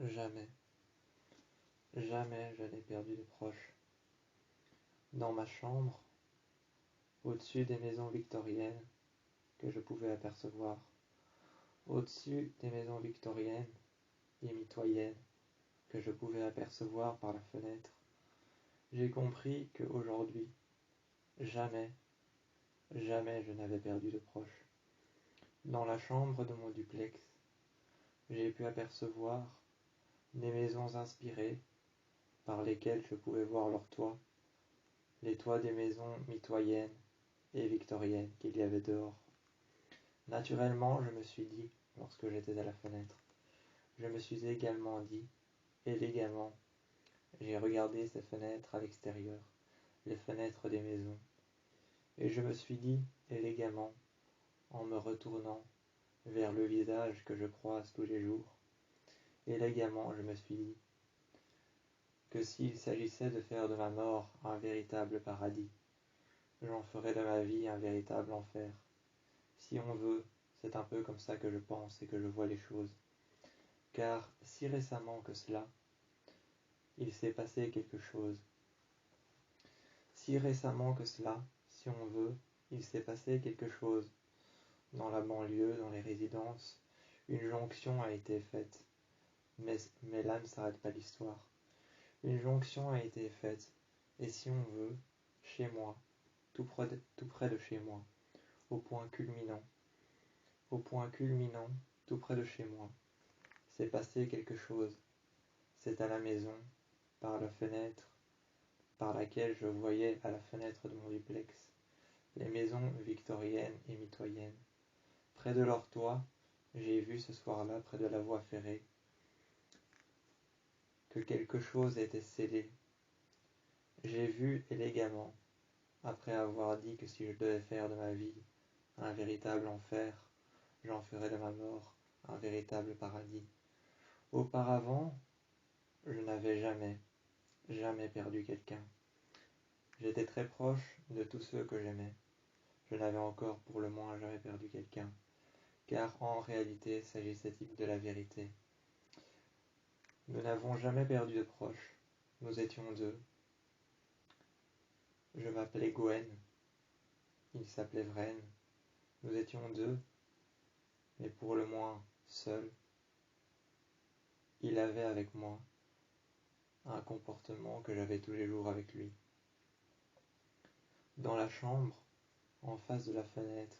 Jamais, jamais je n'ai perdu de proches. Dans ma chambre, au-dessus des maisons victoriennes que je pouvais apercevoir, au-dessus des maisons victoriennes et mitoyennes que je pouvais apercevoir par la fenêtre, j'ai compris qu'aujourd'hui, jamais, jamais je n'avais perdu de proches. Dans la chambre de mon duplex, j'ai pu apercevoir des maisons inspirées par lesquelles je pouvais voir leurs toits, les toits des maisons mitoyennes et victoriennes qu'il y avait dehors. Naturellement, je me suis dit, lorsque j'étais à la fenêtre, je me suis également dit, élégamment, j'ai regardé ces fenêtres à l'extérieur, les fenêtres des maisons, et je me suis dit, élégamment, en me retournant vers le visage que je croise tous les jours, élégamment, je me suis dit que s'il s'agissait de faire de ma mort un véritable paradis, j'en ferais de ma vie un véritable enfer. Si on veut, c'est un peu comme ça que je pense et que je vois les choses. Car si récemment que cela, il s'est passé quelque chose. Si récemment que cela, si on veut, il s'est passé quelque chose. Dans la banlieue, dans les résidences, une jonction a été faite. Mais là ne s'arrête pas l'histoire. Une jonction a été faite. Et si on veut, chez moi, tout près de chez moi, au point culminant, tout près de chez moi, s'est passé quelque chose. C'est à la maison, par la fenêtre, par laquelle je voyais à la fenêtre de mon duplex, les maisons victoriennes et mitoyennes. Près de leur toit, j'ai vu ce soir-là, près de la voie ferrée, que quelque chose était scellé. J'ai vu élégamment, après avoir dit que si je devais faire de ma vie un véritable enfer, j'en ferais de ma mort un véritable paradis. Auparavant, je n'avais jamais perdu quelqu'un. J'étais très proche de tous ceux que j'aimais. Je n'avais encore pour le moins jamais perdu quelqu'un, car en réalité s'agissait-il de la vérité. Nous n'avons jamais perdu de proches. Nous étions deux. Je m'appelais Gwen. Il s'appelait Vren. Nous étions deux, mais pour le moins seuls. Il avait avec moi un comportement que j'avais tous les jours avec lui. Dans la chambre, en face de la fenêtre,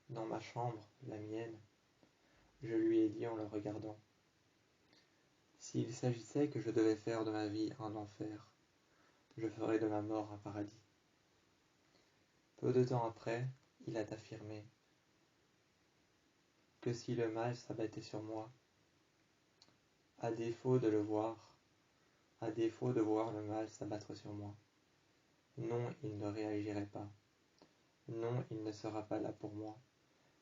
dans ma chambre, la mienne, je lui ai dit en le regardant, s'il s'agissait que je devais faire de ma vie un enfer, je ferais de ma mort un paradis. Peu de temps après, il a affirmé que si le mal s'abattait sur moi, à défaut de le voir, à défaut de voir le mal s'abattre sur moi, non, il ne réagirait pas. Non, il ne sera pas là pour moi.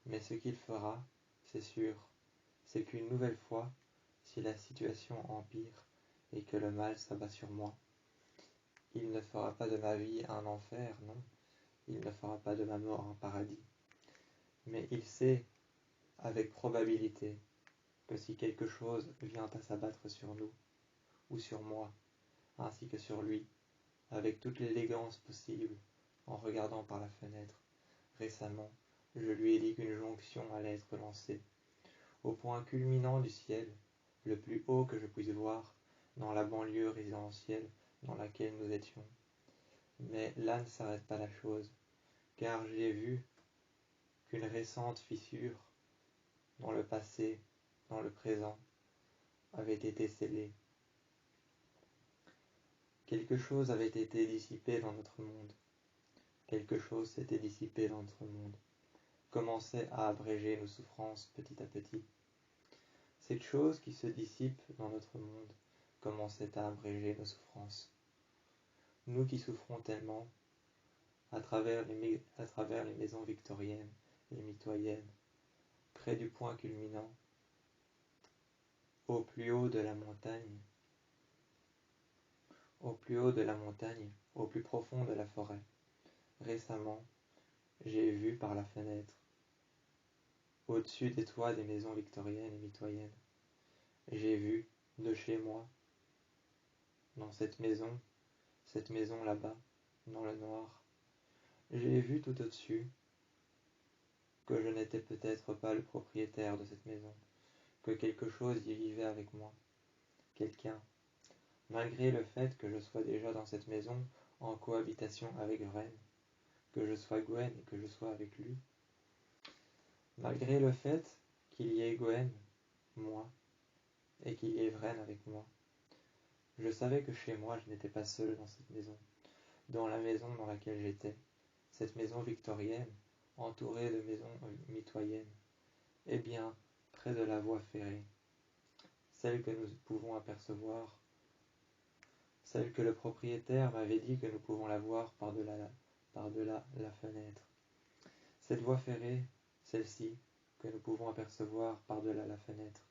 Mais ce qu'il fera, c'est sûr, c'est qu'une nouvelle fois, si la situation empire et que le mal s'abat sur moi, il ne fera pas de ma vie un enfer, non, il ne fera pas de ma mort un paradis. Mais il sait, avec probabilité, que si quelque chose vient à s'abattre sur nous, ou sur moi, ainsi que sur lui, avec toute l'élégance possible, en regardant par la fenêtre, récemment, je lui ai dit qu'une jonction allait être lancée, au point culminant du ciel, le plus haut que je puisse voir, dans la banlieue résidentielle dans laquelle nous étions. Mais là ne s'arrête pas la chose, car j'ai vu qu'une récente fissure, dans le passé, dans le présent, avait été scellée. Quelque chose avait été dissipé dans notre monde. Quelque chose s'était dissipé dans notre monde, commençait à abréger nos souffrances petit à petit. Cette chose qui se dissipe dans notre monde commençait à abréger nos souffrances. Nous qui souffrons tellement, à travers les maisons victoriennes et mitoyennes, près du point culminant, au plus haut de la montagne, au plus haut de la montagne, au plus profond de la forêt. Récemment, j'ai vu par la fenêtre, au-dessus des toits des maisons victoriennes et mitoyennes, j'ai vu de chez moi, dans cette maison là-bas, dans le noir. J'ai vu tout au-dessus que je n'étais peut-être pas le propriétaire de cette maison, que quelque chose y vivait avec moi, quelqu'un, malgré le fait que je sois déjà dans cette maison en cohabitation avec Vren, que je sois Gwen et que je sois avec lui, malgré le fait qu'il y ait Gwen, moi, et qu'il y ait Vren avec moi. Je savais que chez moi, je n'étais pas seul dans cette maison, dans la maison dans laquelle j'étais, cette maison victorienne, entourée de maisons mitoyennes, et bien près de la voie ferrée, celle que nous pouvons apercevoir, celle que le propriétaire m'avait dit que nous pouvons la voir par-delà la fenêtre. Cette voie ferrée, celle-ci, que nous pouvons apercevoir par-delà la fenêtre.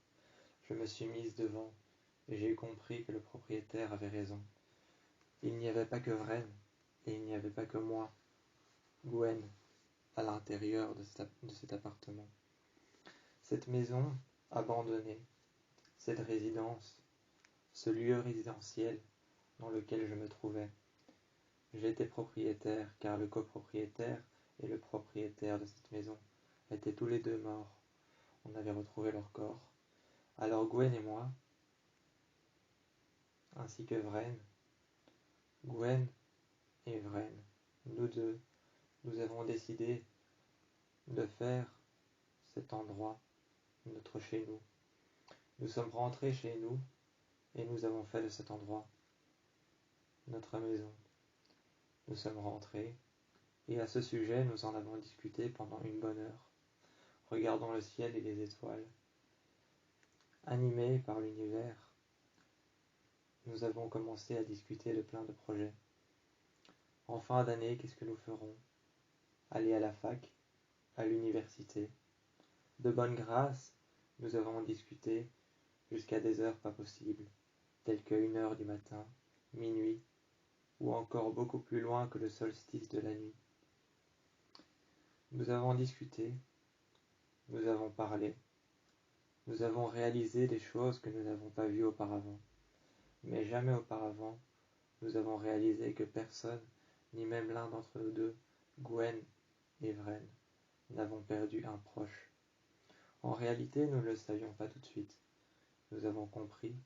Je me suis mise devant, et j'ai compris que le propriétaire avait raison. Il n'y avait pas que Vren, et il n'y avait pas que moi, Gwen, à l'intérieur de cet appartement. Cette maison abandonnée, cette résidence, ce lieu résidentiel dans lequel je me trouvais. J'étais propriétaire, car le copropriétaire et le propriétaire de cette maison étaient tous les deux morts. On avait retrouvé leur corps. Alors Gwen et moi, ainsi que Vren, Gwen et Vren, nous deux, nous avons décidé de faire cet endroit notre chez nous. Nous sommes rentrés chez nous et nous avons fait de cet endroit notre maison. Nous sommes rentrés et à ce sujet nous en avons discuté pendant une bonne heure, regardant le ciel et les étoiles. Animés par l'univers, nous avons commencé à discuter de plein de projets. En fin d'année, qu'est-ce que nous ferons? Aller à la fac, à l'université. De bonne grâce, nous avons discuté jusqu'à des heures pas possibles, telles que 1 heure du matin, minuit, ou encore beaucoup plus loin que le solstice de la nuit. Nous avons discuté, nous avons parlé, nous avons réalisé des choses que nous n'avons pas vues auparavant. Mais jamais auparavant, nous avons réalisé que personne, ni même l'un d'entre nous deux, Gwen et Vren, n'avons perdu un proche. En réalité, nous ne le savions pas tout de suite. Nous avons compris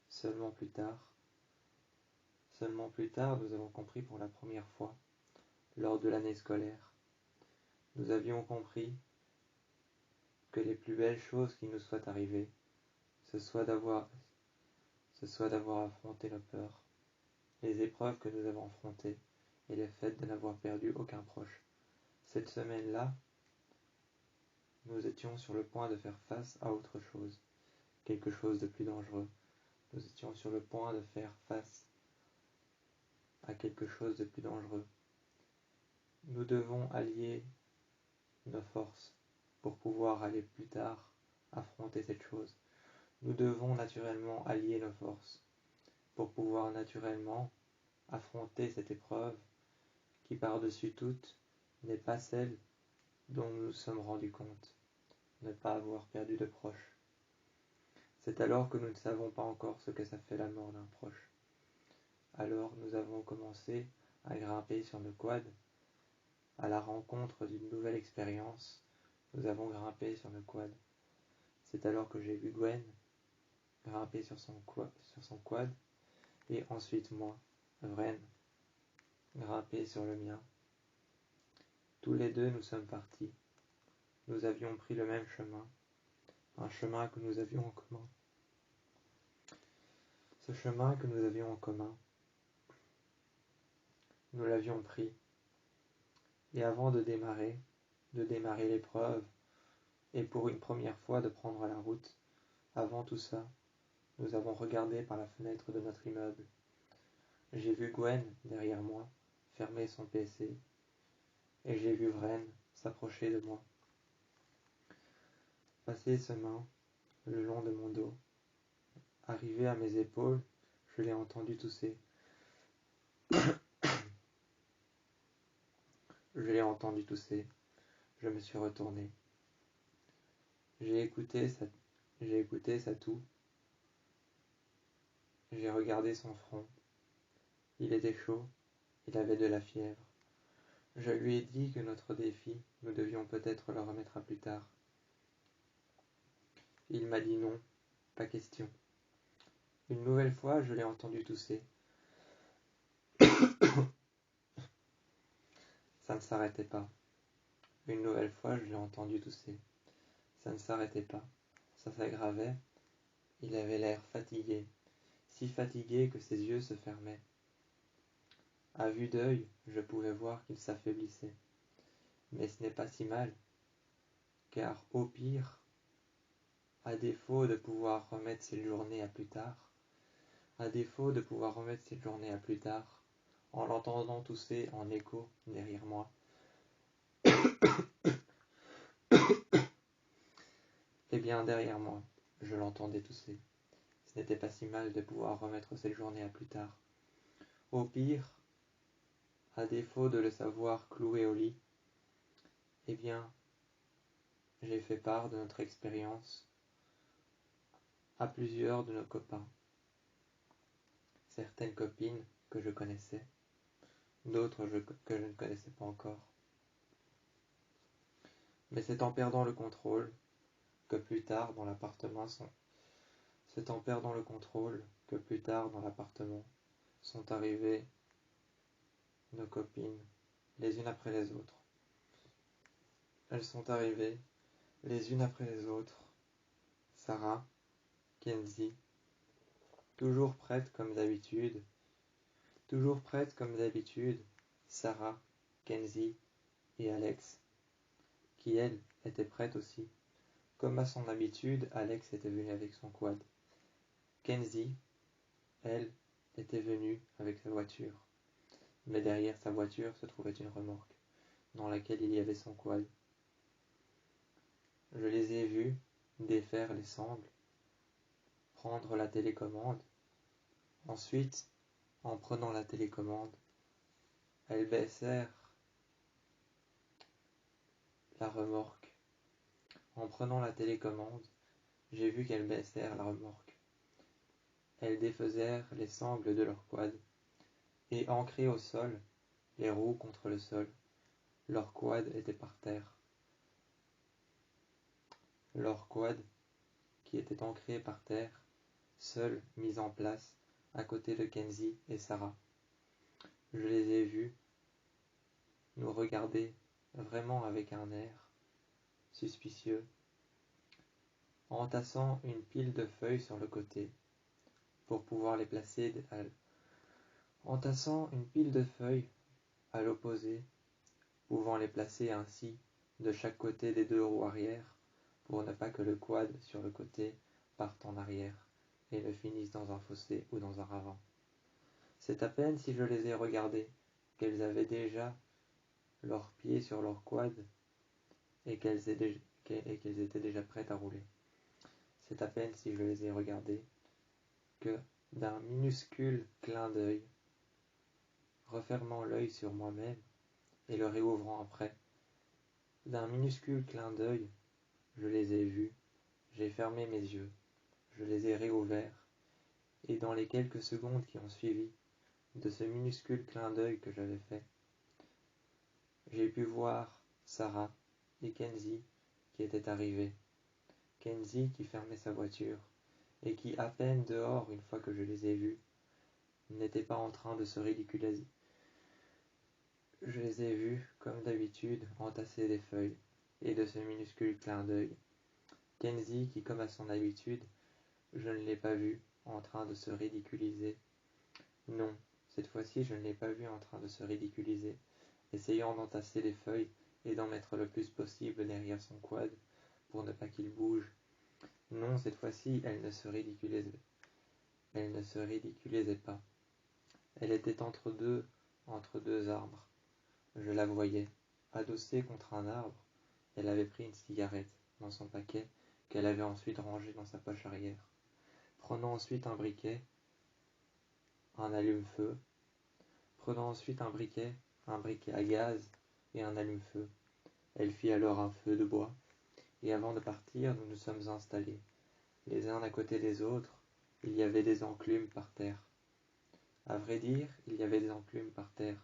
seulement plus tard. Seulement plus tard, nous avons compris pour la première fois, lors de l'année scolaire. Nous avions compris que les plus belles choses qui nous soient arrivées, ce soit d'avoir affronté nos peurs, les épreuves que nous avons affrontées et le fait de n'avoir perdu aucun proche. Cette semaine-là, nous étions sur le point de faire face à autre chose, quelque chose de plus dangereux. Nous étions sur le point de faire face à quelque chose de plus dangereux. Nous devons allier nos forces pour pouvoir aller plus tard affronter cette chose. Nous devons naturellement allier nos forces pour pouvoir naturellement affronter cette épreuve qui par-dessus toute n'est pas celle dont nous nous sommes rendus compte, ne pas avoir perdu de proche. C'est alors que nous ne savons pas encore ce que ça fait la mort d'un proche. Alors nous avons commencé à grimper sur nos quads, à la rencontre d'une nouvelle expérience. Nous avons grimpé sur nos quads. C'est alors que j'ai vu Gwen grimper sur son quad, et ensuite moi, Vren, grimper sur le mien. Tous les deux nous sommes partis. Nous avions pris le même chemin, un chemin que nous avions en commun. Ce chemin que nous avions en commun, nous l'avions pris. Et avant de démarrer l'épreuve, et pour une première fois de prendre la route, avant tout ça, nous avons regardé par la fenêtre de notre immeuble. J'ai vu Gwen, derrière moi, fermer son PC, et j'ai vu Vren s'approcher de moi. Passer ses mains le long de mon dos. Arrivé à mes épaules, je l'ai entendu tousser. Je l'ai entendu tousser. Je me suis retourné. J'ai écouté sa toux. J'ai regardé son front. Il était chaud, il avait de la fièvre. Je lui ai dit que notre défi, nous devions peut-être le remettre à plus tard. Il m'a dit non, pas question. Une nouvelle fois, je l'ai entendu tousser. Ça ne s'arrêtait pas. Une nouvelle fois, je l'ai entendu tousser. Ça ne s'arrêtait pas. Ça s'aggravait. Il avait l'air fatigué, si fatigué que ses yeux se fermaient. À vue d'œil, je pouvais voir qu'il s'affaiblissait. Mais ce n'est pas si mal, car au pire, à défaut de pouvoir remettre cette journée à plus tard, en l'entendant tousser en écho derrière moi, eh bien derrière moi, je l'entendais tousser. Ce n'était pas si mal de pouvoir remettre cette journée à plus tard. Au pire, à défaut de le savoir cloué au lit, eh bien, j'ai fait part de notre expérience à plusieurs de nos copains. Certaines copines que je connaissais, d'autres que je ne connaissais pas encore. Mais c'est en perdant le contrôle que plus tard dans l'appartement sont arrivées nos copines les unes après les autres. Elles sont arrivées les unes après les autres. Sarah, Kenzie, toujours prête comme d'habitude. Sarah, Kenzie et Alex, qui elle était prête aussi. Comme à son habitude, Alex était venu avec son quad. Kenzie, elle, était venue avec sa voiture. Mais derrière sa voiture se trouvait une remorque, dans laquelle il y avait son quad. Je les ai vus défaire les sangles, prendre la télécommande. Ensuite, en prenant la télécommande, elles baissèrent la remorque. En prenant la télécommande, j'ai vu qu'elles baissèrent la remorque. Elles défaisèrent les sangles de leur quad, et ancrées au sol, les roues contre le sol, leur quad était par terre. Leur quad, qui était ancré par terre, seul mis en place, à côté de Kenzie et Sarah. Je les ai vus nous regarder vraiment avec un air suspicieux, entassant une pile de feuilles sur le côté pour pouvoir les placer à l'opposé, pouvant les placer ainsi de chaque côté des deux roues arrière pour ne pas que le quad sur le côté parte en arrière et ne finisse dans un fossé ou dans un ravin. C'est à peine si je les ai regardées qu'elles avaient déjà leurs pieds sur leur quad et qu'elles étaient déjà prêtes à rouler. C'est à peine si je les ai regardées que, d'un minuscule clin d'œil, refermant l'œil sur moi-même et le réouvrant après, d'un minuscule clin d'œil, je les ai vus, j'ai fermé mes yeux, je les ai réouverts, et dans les quelques secondes qui ont suivi de ce minuscule clin d'œil que j'avais fait, j'ai pu voir Sarah et Kenzie qui étaient arrivées. Kenzie qui fermait sa voiture et qui, à peine dehors une fois que je les ai vus, n'était pas en train de se ridiculiser. Je les ai vus, comme d'habitude, entasser des feuilles, et de ce minuscule clin d'œil. Kenzie qui, comme à son habitude, je ne l'ai pas vu en train de se ridiculiser. Non, cette fois-ci je ne l'ai pas vu en train de se ridiculiser, essayant d'entasser les feuilles et d'en mettre le plus possible derrière son quad, pour ne pas qu'il bouge. Non, cette fois-ci elle ne se ridiculisait pas. Elle était entre deux arbres. Je la voyais, adossée contre un arbre. Elle avait pris une cigarette dans son paquet qu'elle avait ensuite rangé dans sa poche arrière. Prenant ensuite un briquet à gaz et un allume-feu. Elle fit alors un feu de bois, et avant de partir, nous nous sommes installés, les uns à côté des autres, il y avait des enclumes par terre. À vrai dire, il y avait des enclumes par terre,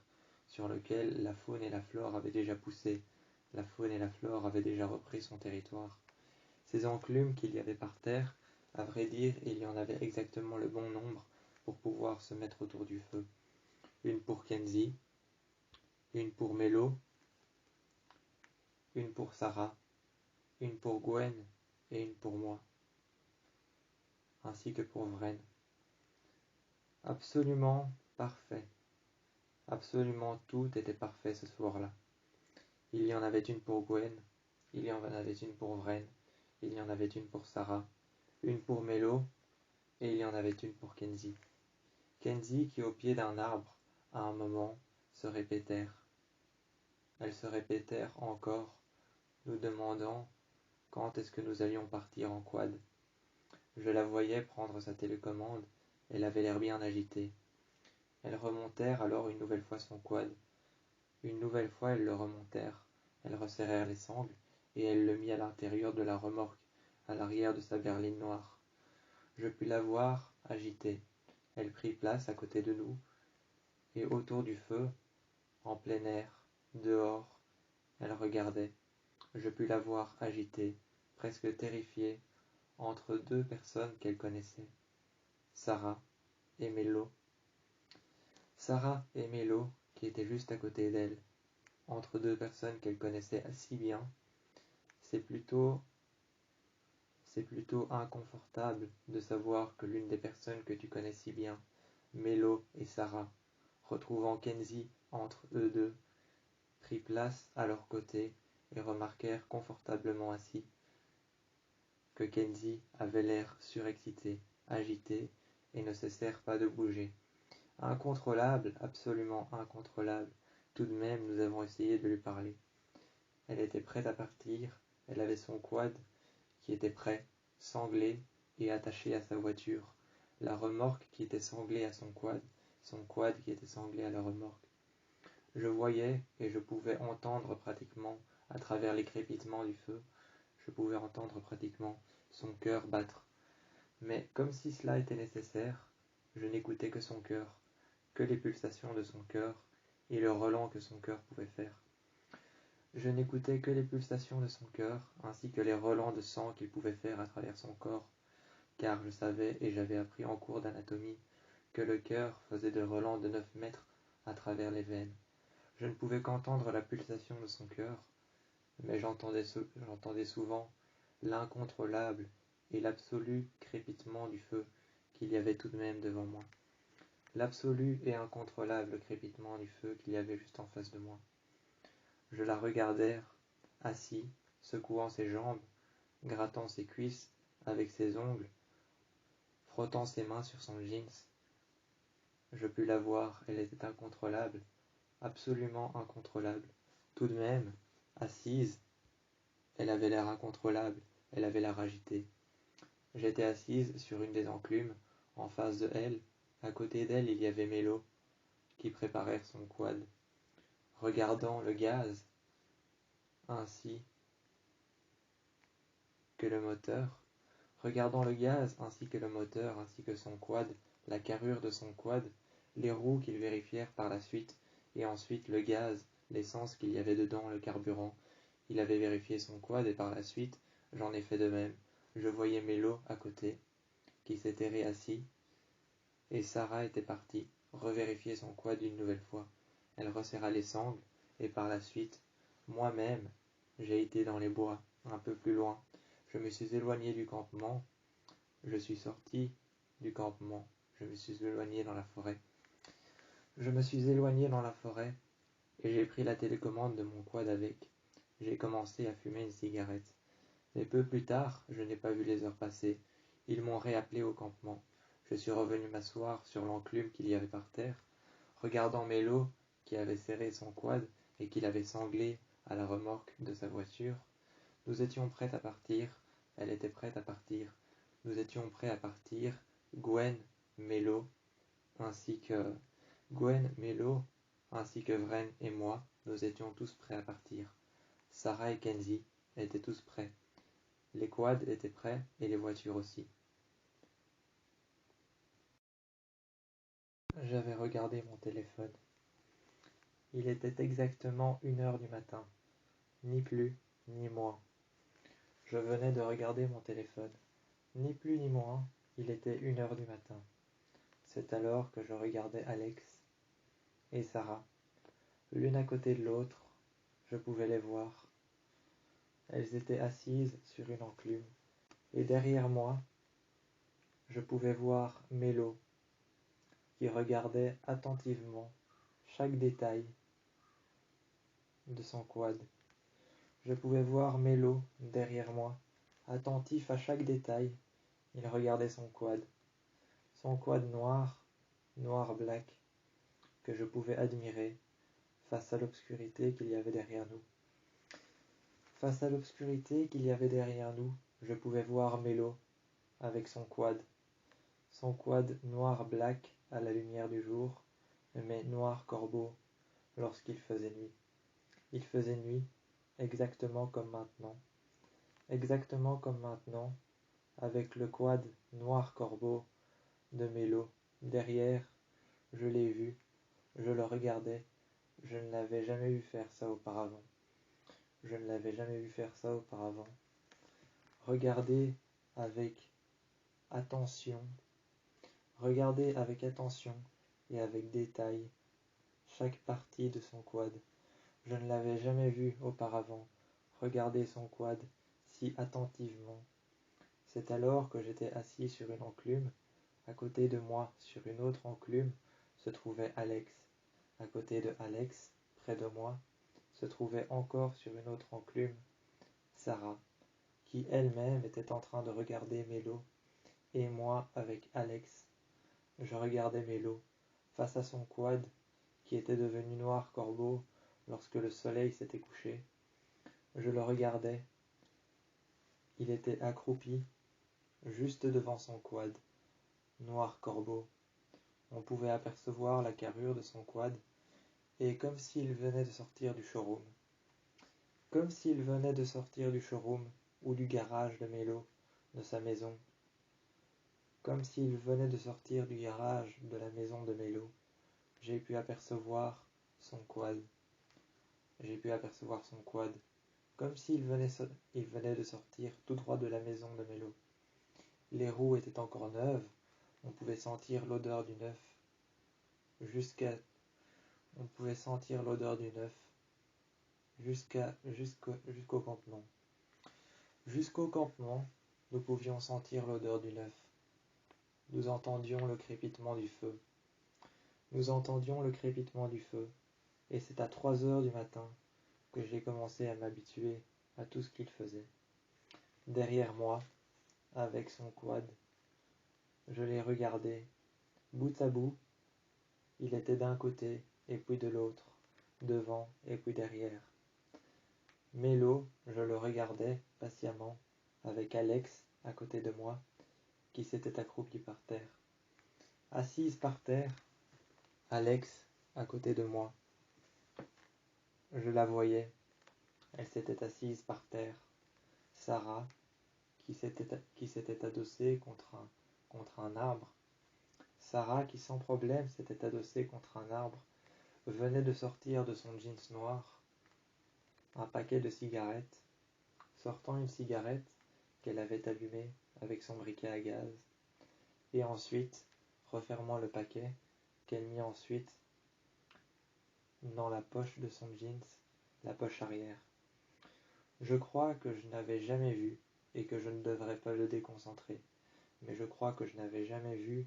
sur lesquelles la faune et la flore avaient déjà poussé, la faune et la flore avaient déjà repris son territoire. Ces enclumes qu'il y avait par terre, à vrai dire, il y en avait exactement le bon nombre pour pouvoir se mettre autour du feu. Une pour Kenzie, une pour Mélo, une pour Sarah, une pour Gwen et une pour moi, ainsi que pour Vren. Absolument parfait. Absolument tout était parfait ce soir-là. Il y en avait une pour Gwen, il y en avait une pour Vren, il y en avait une pour Sarah, une pour Mélo, et il y en avait une pour Kenzie. Kenzie qui, au pied d'un arbre, à un moment, se répétèrent. Elles se répétèrent encore, nous demandant quand est-ce que nous allions partir en quad. Je la voyais prendre sa télécommande, elle avait l'air bien agitée. Elles remontèrent alors une nouvelle fois son quad. Une nouvelle fois elles le remontèrent, elles resserrèrent les sangles, et elle le mit à l'intérieur de la remorque, à l'arrière de sa berline noire. Je pus la voir agitée. Elle prit place à côté de nous, et autour du feu, en plein air, dehors, elle regardait. Je pus la voir agitée, presque terrifiée, entre deux personnes qu'elle connaissait, Sarah et Mélo. Sarah et Mélo, qui étaient juste à côté d'elle, entre deux personnes qu'elle connaissait si bien, c'est plutôt inconfortable de savoir que l'une des personnes que tu connais si bien, Mélo et Sarah, retrouvant Kenzie entre eux deux, prit place à leur côté et remarquèrent confortablement assis que Kenzie avait l'air surexcité, agité, et ne cessèrent pas de bouger. Incontrôlable, absolument incontrôlable. Tout de même, nous avons essayé de lui parler. Elle était prête à partir, elle avait son quad qui était prêt, sanglé et attaché à sa voiture, la remorque qui était sanglée à son quad qui était sanglé à la remorque. Je voyais et je pouvais entendre pratiquement, à travers les crépitements du feu, je pouvais entendre pratiquement son cœur battre. Mais comme si cela était nécessaire, je n'écoutais que son cœur, que les pulsations de son cœur et le relent que son cœur pouvait faire. Je n'écoutais que les pulsations de son cœur, ainsi que les relents de sang qu'il pouvait faire à travers son corps, car je savais et j'avais appris en cours d'anatomie que le cœur faisait des relents de 9 mètres à travers les veines. Je ne pouvais qu'entendre la pulsation de son cœur, mais j'entendais souvent l'incontrôlable et l'absolu crépitement du feu qu'il y avait tout de même devant moi. L'absolu et incontrôlable crépitement du feu qu'il y avait juste en face de moi. Je la regardais, assis, secouant ses jambes, grattant ses cuisses avec ses ongles, frottant ses mains sur son jeans. Je pus la voir, elle était incontrôlable, absolument incontrôlable. Tout de même, assise, elle avait l'air incontrôlable, elle avait l'air agitée. J'étais assise sur une des enclumes, en face de elle. À côté d'elle, il y avait Mélo, qui préparait son quad. Regardant le gaz, ainsi que le moteur, ainsi que son quad, la carrure de son quad, les roues qu'ils vérifièrent par la suite, et ensuite le gaz, l'essence qu'il y avait dedans, le carburant. Il avait vérifié son quad et par la suite, j'en ai fait de même. Je voyais Mélo à côté, qui s'était réassis, et Sarah était partie, revérifier son quad une nouvelle fois. Elle resserra les sangles, et par la suite, moi-même, j'ai été dans les bois, un peu plus loin. Je me suis éloigné du campement, je suis sorti du campement, je me suis éloigné dans la forêt. Je me suis éloigné dans la forêt, et j'ai pris la télécommande de mon quad avec. J'ai commencé à fumer une cigarette. Mais peu plus tard, je n'ai pas vu les heures passer. Ils m'ont réappelé au campement. Je suis revenu m'asseoir sur l'enclume qu'il y avait par terre, regardant Mélo, qui avait serré son quad et qui l'avait sanglé à la remorque de sa voiture. Nous étions prêts à partir, elle était prête à partir. Nous étions prêts à partir, Gwen, Mélo, ainsi que Vren et moi, nous étions tous prêts à partir. Sarah et Kenzie étaient tous prêts. Les quads étaient prêts et les voitures aussi. j'avais regardé mon téléphone. Il était exactement 1 heure du matin, ni plus ni moins. Je venais de regarder mon téléphone. Ni plus ni moins, il était 1 heure du matin. C'est alors que je regardais Alex et Sarah, l'une à côté de l'autre. Je pouvais les voir. Elles étaient assises sur une enclume, et derrière moi, je pouvais voir Mélo, qui regardait attentivement chaque détail de son quad. Je pouvais voir Mélo derrière moi, attentif à chaque détail. Il regardait son quad noir black, que je pouvais admirer face à l'obscurité qu'il y avait derrière nous. Face à l'obscurité qu'il y avait derrière nous, je pouvais voir Mélo avec son quad noir black à la lumière du jour, mais noir corbeau lorsqu'il faisait nuit. Il faisait nuit, exactement comme maintenant, avec le quad noir corbeau de Mélo derrière. Je l'ai vu, je le regardais, je ne l'avais jamais vu faire ça auparavant. Regardez avec attention et avec détail chaque partie de son quad. Je ne l'avais jamais vu auparavant regarder son quad si attentivement. C'est alors que j'étais assis sur une enclume. À côté de moi, sur une autre enclume, se trouvait Alex. À côté de Alex, près de moi, se trouvait encore sur une autre enclume Sarah, qui elle-même était en train de regarder Mélo, et moi, avec Alex, je regardais Mélo face à son quad qui était devenu noir corbeau lorsque le soleil s'était couché. Je le regardais. Il était accroupi juste devant son quad noir corbeau. On pouvait apercevoir la carrure de son quad, et comme s'il venait de sortir du showroom. Ou du garage de Mélo, de sa maison. Comme s'il venait de sortir du garage de la maison de Mélo. J'ai pu apercevoir son quad. Comme s'il venait de sortir tout droit de la maison de Mélo. Les roues étaient encore neuves. On pouvait sentir l'odeur du neuf. Jusqu'au campement. Jusqu'au campement, nous pouvions sentir l'odeur du neuf. Nous entendions le crépitement du feu. Et c'est à 3 heures du matin que j'ai commencé à m'habituer à tout ce qu'il faisait. Derrière moi, avec son quad, je l'ai regardé, bout à bout. Il était d'un côté et puis de l'autre, devant et puis derrière. Mélo, je le regardais patiemment, avec Alex à côté de moi, qui s'était accroupie par terre. Assise par terre, Alex à côté de moi. Je la voyais, elle s'était assise par terre. Sarah, qui s'était adossée contre un arbre. Sarah, qui sans problème s'était adossée contre un arbre, venait de sortir de son jeans noir un paquet de cigarettes, sortant une cigarette qu'elle avait allumée avec son briquet à gaz, et ensuite refermant le paquet qu'elle mit ensuite dans la poche de son jeans, la poche arrière. Je crois que je n'avais jamais vu, et que je ne devrais pas le déconcentrer, mais je crois que je n'avais jamais vu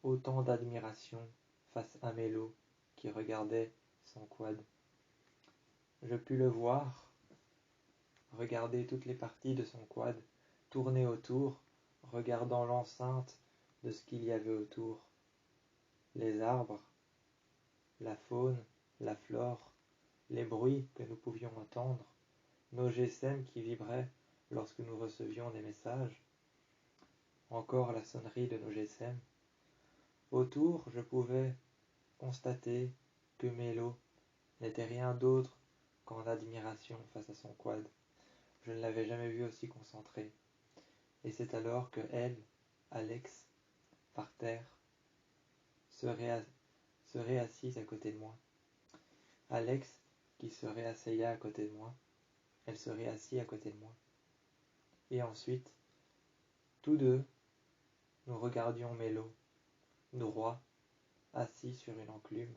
autant d'admiration face à Mélo qui regardait son quad. Je pus le voir regarder toutes les parties de son quad, tourner autour, regardant l'enceinte de ce qu'il y avait autour. Les arbres, la faune, la flore, les bruits que nous pouvions entendre, nos GSM qui vibraient lorsque nous recevions des messages, encore la sonnerie de nos GSM. Autour, je pouvais constater que Mélo n'était rien d'autre qu'en admiration face à son quad. Je ne l'avais jamais vu aussi concentré. Et c'est alors que elle, Alex, par terre, serait assise à côté de moi. Alex, qui se réasseyait à côté de moi, elle serait assise à côté de moi. Et ensuite, tous deux, nous regardions Mélo, droit, assis sur une enclume.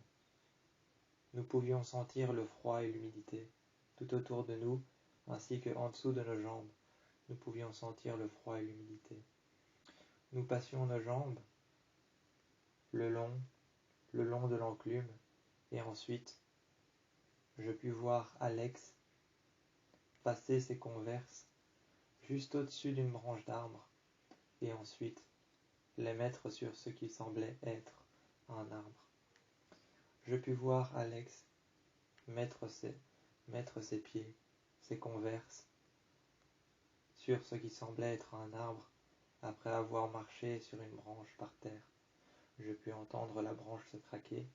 Nous pouvions sentir le froid et l'humidité tout autour de nous, ainsi qu'en dessous de nos jambes. Nous pouvions sentir le froid et l'humidité. Nous passions nos jambes le long de l'enclume, et ensuite, je pus voir Alex passer ses converses juste au-dessus d'une branche d'arbre, et ensuite les mettre sur ce qui semblait être un arbre. Je pus voir Alex mettre ses pieds, ses converses, sur ce qui semblait être un arbre, après avoir marché sur une branche par terre. Je pus entendre la branche se craquer,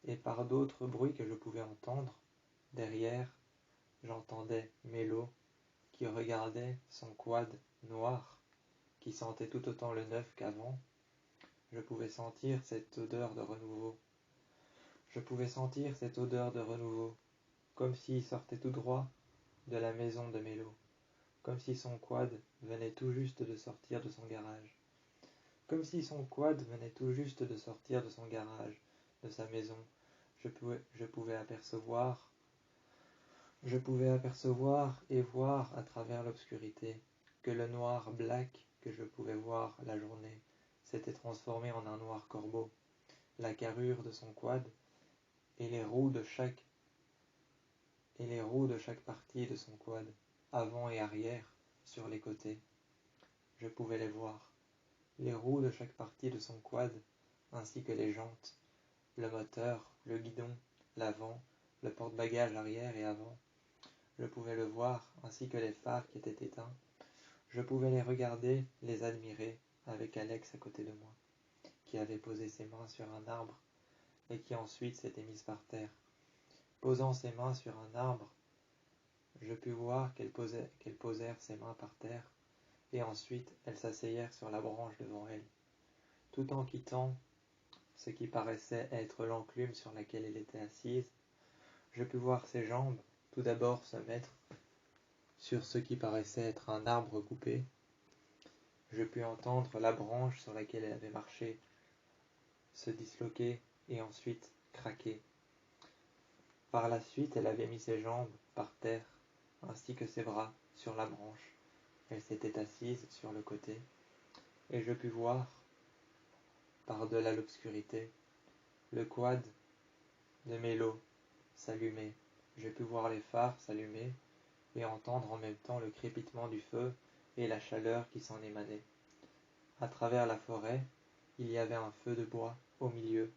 et par d'autres bruits que je pouvais entendre, derrière, j'entendais Mélo qui regardait son quad noir, qui sentait tout autant le neuf qu'avant. Je pouvais sentir cette odeur de renouveau. Comme s'il sortait tout droit de la maison de Mélo, comme si son quad venait tout juste de sortir de son garage. De sa maison. Je pouvais apercevoir et voir à travers l'obscurité que le noir black que je pouvais voir la journée s'était transformé en un noir corbeau. La carrure de son quad et les roues de chaque partie de son quad, avant et arrière, sur les côtés. Je pouvais les voir. Les roues de chaque partie de son quad, ainsi que les jantes, le moteur, le guidon, l'avant, le porte-bagages arrière et avant. Je pouvais le voir, ainsi que les phares qui étaient éteints. Je pouvais les regarder, les admirer, avec Alex à côté de moi, qui avait posé ses mains sur un arbre et qui ensuite s'était mise par terre. Posant ses mains sur un arbre, je pus voir qu'elles posèrent ses mains par terre, et ensuite elles s'asseyèrent sur la branche devant elle, tout en quittant ce qui paraissait être l'enclume sur laquelle elle était assise. Je pus voir ses jambes tout d'abord se mettre sur ce qui paraissait être un arbre coupé. Je pus entendre la branche sur laquelle elle avait marché se disloquer et ensuite craquer. Par la suite, elle avait mis ses jambes par terre, ainsi que ses bras sur la branche. Elle s'était assise sur le côté, et je pus voir, par-delà l'obscurité, le quad de Mélo s'allumer. Je pus voir les phares s'allumer et entendre en même temps le crépitement du feu et la chaleur qui s'en émanait. À travers la forêt, il y avait un feu de bois au milieu.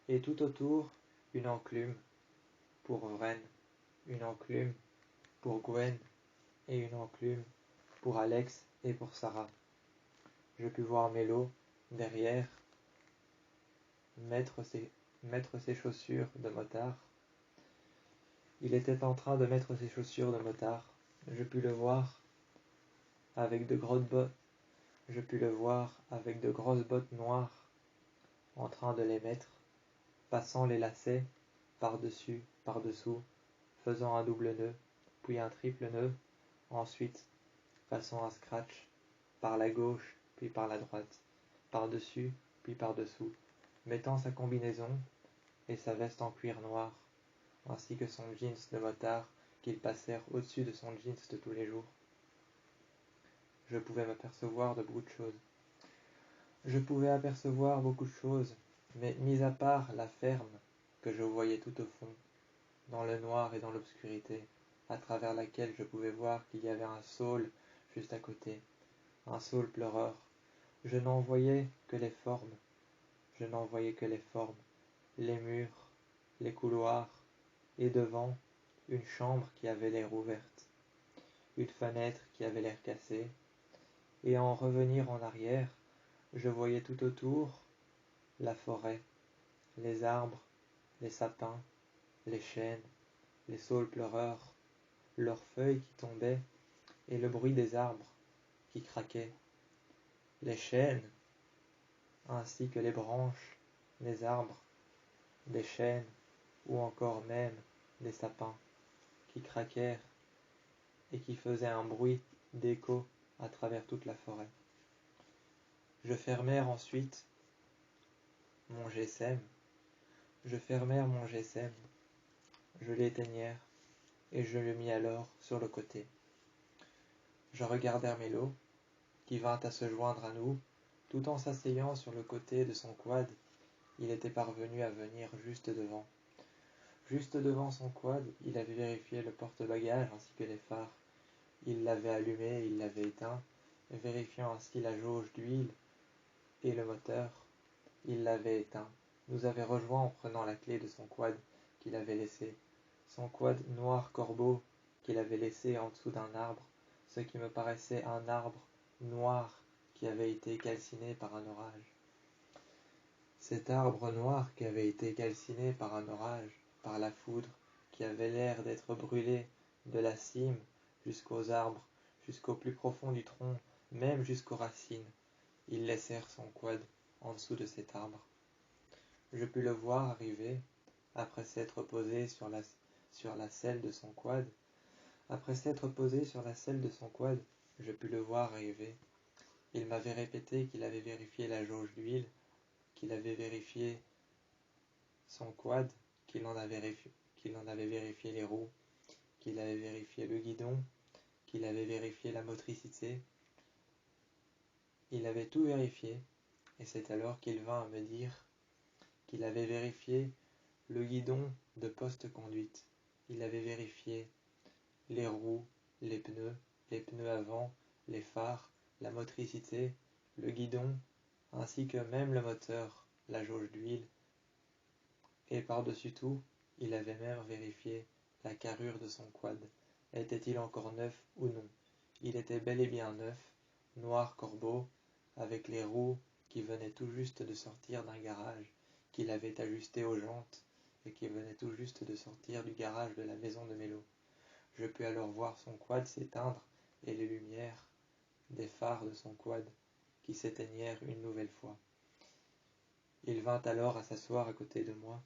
Et tout autour, une enclume pour Vren, une enclume pour Gwen et une enclume pour Alex et pour Sarah. Je pus voir Mélo, derrière, mettre ses chaussures de motard. Il était en train de mettre ses chaussures de motard. Je pus le voir avec de grosses bottes noires, en train de les mettre, passant les lacets par-dessus, par-dessous, faisant un double nœud, puis un triple nœud, ensuite passant un scratch par la gauche, puis par la droite, par-dessus, puis par-dessous, mettant sa combinaison et sa veste en cuir noir, ainsi que son jeans de motard qu'il passèrent au-dessus de son jeans de tous les jours. Je pouvais m'apercevoir de beaucoup de choses. Mais mis à part la ferme que je voyais tout au fond, dans le noir et dans l'obscurité, à travers laquelle je pouvais voir qu'il y avait un saule juste à côté, un saule pleureur. Je n'en voyais que les formes, les murs, les couloirs, et devant, une chambre qui avait l'air ouverte, une fenêtre qui avait l'air cassée, et à en revenir en arrière, je voyais tout autour la forêt, les arbres, les sapins, les chênes, les saules pleureurs, leurs feuilles qui tombaient, et le bruit des arbres qui craquaient. Les chênes ainsi que les branches, les arbres, des chênes ou encore même des sapins qui craquèrent et qui faisaient un bruit d'écho à travers toute la forêt. Je fermèrent ensuite mon GSM, je l'éteignèrent et je le mis alors sur le côté. Je regardai Mélo, qui vint à se joindre à nous, tout en s'asseyant sur le côté de son quad. Il était parvenu à venir juste devant. Juste devant son quad, il avait vérifié le porte-bagages ainsi que les phares. Il l'avait allumé et il l'avait éteint, vérifiant ainsi la jauge d'huile et le moteur. Il l'avait éteint, nous avait rejoints en prenant la clé de son quad qu'il avait laissé. Son quad noir corbeau qu'il avait laissé en dessous d'un arbre, ce qui me paraissait un arbre noir qui avait été calciné par un orage. Cet arbre noir qui avait été calciné par un orage, par la foudre, qui avait l'air d'être brûlé de la cime jusqu'aux arbres, jusqu'au plus profond du tronc, même jusqu'aux racines. Ils laissèrent son quad en dessous de cet arbre. Je pus le voir arriver, après s'être posé sur la selle de son quad. Après s'être posé sur la selle de son quad, je pus le voir arriver. Il m'avait répété qu'il avait vérifié la jauge d'huile, qu'il avait vérifié son quad, qu'il en avait vérifié les roues, qu'il avait vérifié le guidon, qu'il avait vérifié la motricité. Il avait tout vérifié, et c'est alors qu'il vint à me dire qu'il avait vérifié le guidon de poste-conduite. Il avait vérifié les roues, les pneus avant, les phares, la motricité, le guidon, ainsi que même le moteur, la jauge d'huile. Et par-dessus tout, il avait même vérifié la carrure de son quad. Était-il encore neuf ou non? Il était bel et bien neuf, noir corbeau, avec les roues qui venaient tout juste de sortir d'un garage, qu'il avait ajusté aux jantes, et qui venaient tout juste de sortir du garage de la maison de Mélo. Je pus alors voir son quad s'éteindre et les lumières des phares de son quad qui s'éteignèrent une nouvelle fois. Il vint alors à s'asseoir à côté de moi,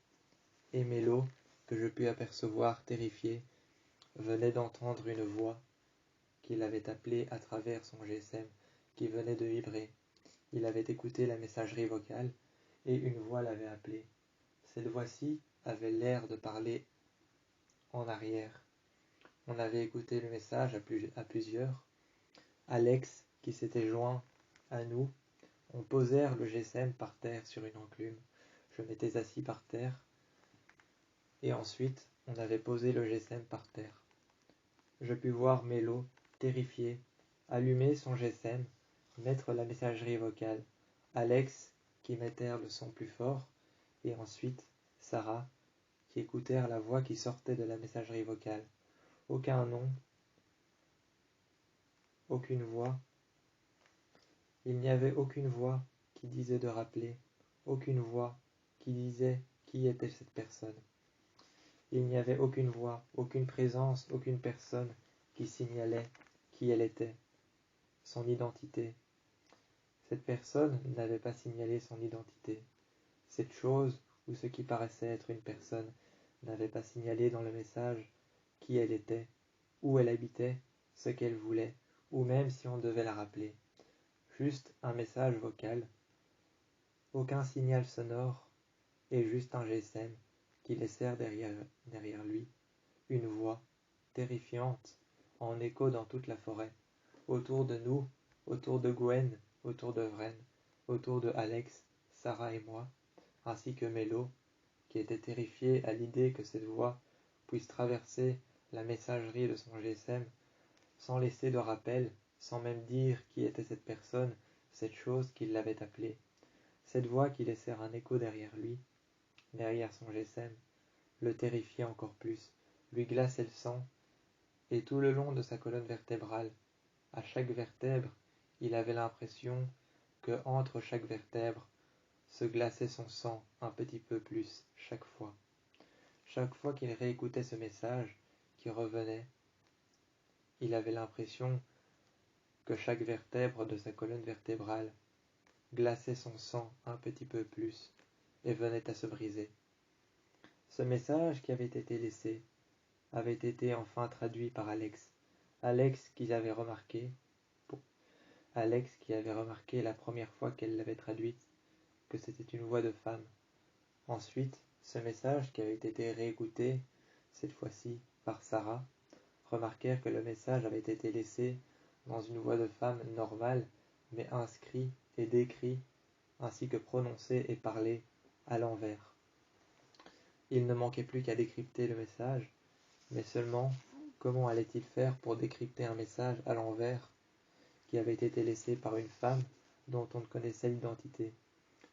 et Mélo, que je pus apercevoir terrifié, venait d'entendre une voix qu'il avait appelée à travers son GSM qui venait de vibrer. Il avait écouté la messagerie vocale et une voix l'avait appelé. Cette voix-ci avait l'air de parler en arrière. On avait écouté le message à plusieurs. Alex, qui s'était joint à nous, on posèrent le GSM par terre sur une enclume. Je m'étais assis par terre et ensuite on avait posé le GSM par terre. Je pus voir Mélo, terrifié, allumer son GSM, mettre la messagerie vocale, Alex qui mettèrent le son plus fort, et ensuite Sarah qui écoutèrent la voix qui sortait de la messagerie vocale. Aucun nom, aucune voix. Il n'y avait aucune voix qui disait de rappeler, aucune voix qui disait qui était cette personne. Il n'y avait aucune voix, aucune présence, aucune personne qui signalait qui elle était, son identité. Cette personne n'avait pas signalé son identité. Cette chose, ou ce qui paraissait être une personne, n'avait pas signalé dans le message qui elle était, où elle habitait, ce qu'elle voulait, ou même si on devait la rappeler. Juste un message vocal, aucun signal sonore, et juste un GSM qui laissèrent derrière lui une voix terrifiante, en écho dans toute la forêt, autour de nous, autour de Gwen, autour de Vren, autour de Alex, Sarah et moi, ainsi que Mélo, qui était terrifié à l'idée que cette voix puisse traverser la messagerie de son GSM sans laisser de rappel, sans même dire qui était cette personne, cette chose qui l'avait appelé. Cette voix qui laissait un écho derrière lui, derrière son GSM, le terrifiait encore plus, lui glaçait le sang, et tout le long de sa colonne vertébrale, à chaque vertèbre, il avait l'impression que entre chaque vertèbre se glaçait son sang un petit peu plus chaque fois. Chaque fois qu'il réécoutait ce message qui revenait, il avait l'impression que chaque vertèbre de sa colonne vertébrale glaçait son sang un petit peu plus et venait à se briser. Ce message qui avait été laissé avait été enfin traduit par Alex. Alex qui avait remarqué la première fois qu'elle l'avait traduite que c'était une voix de femme. Ensuite, ce message qui avait été réécouté, cette fois-ci par Sarah, remarquèrent que le message avait été laissé dans une voix de femme normale, mais inscrit et décrit, ainsi que prononcé et parlé à l'envers. Il ne manquait plus qu'à décrypter le message, mais seulement comment allait-il faire pour décrypter un message à l'envers qui avait été laissé par une femme dont on ne connaissait l'identité,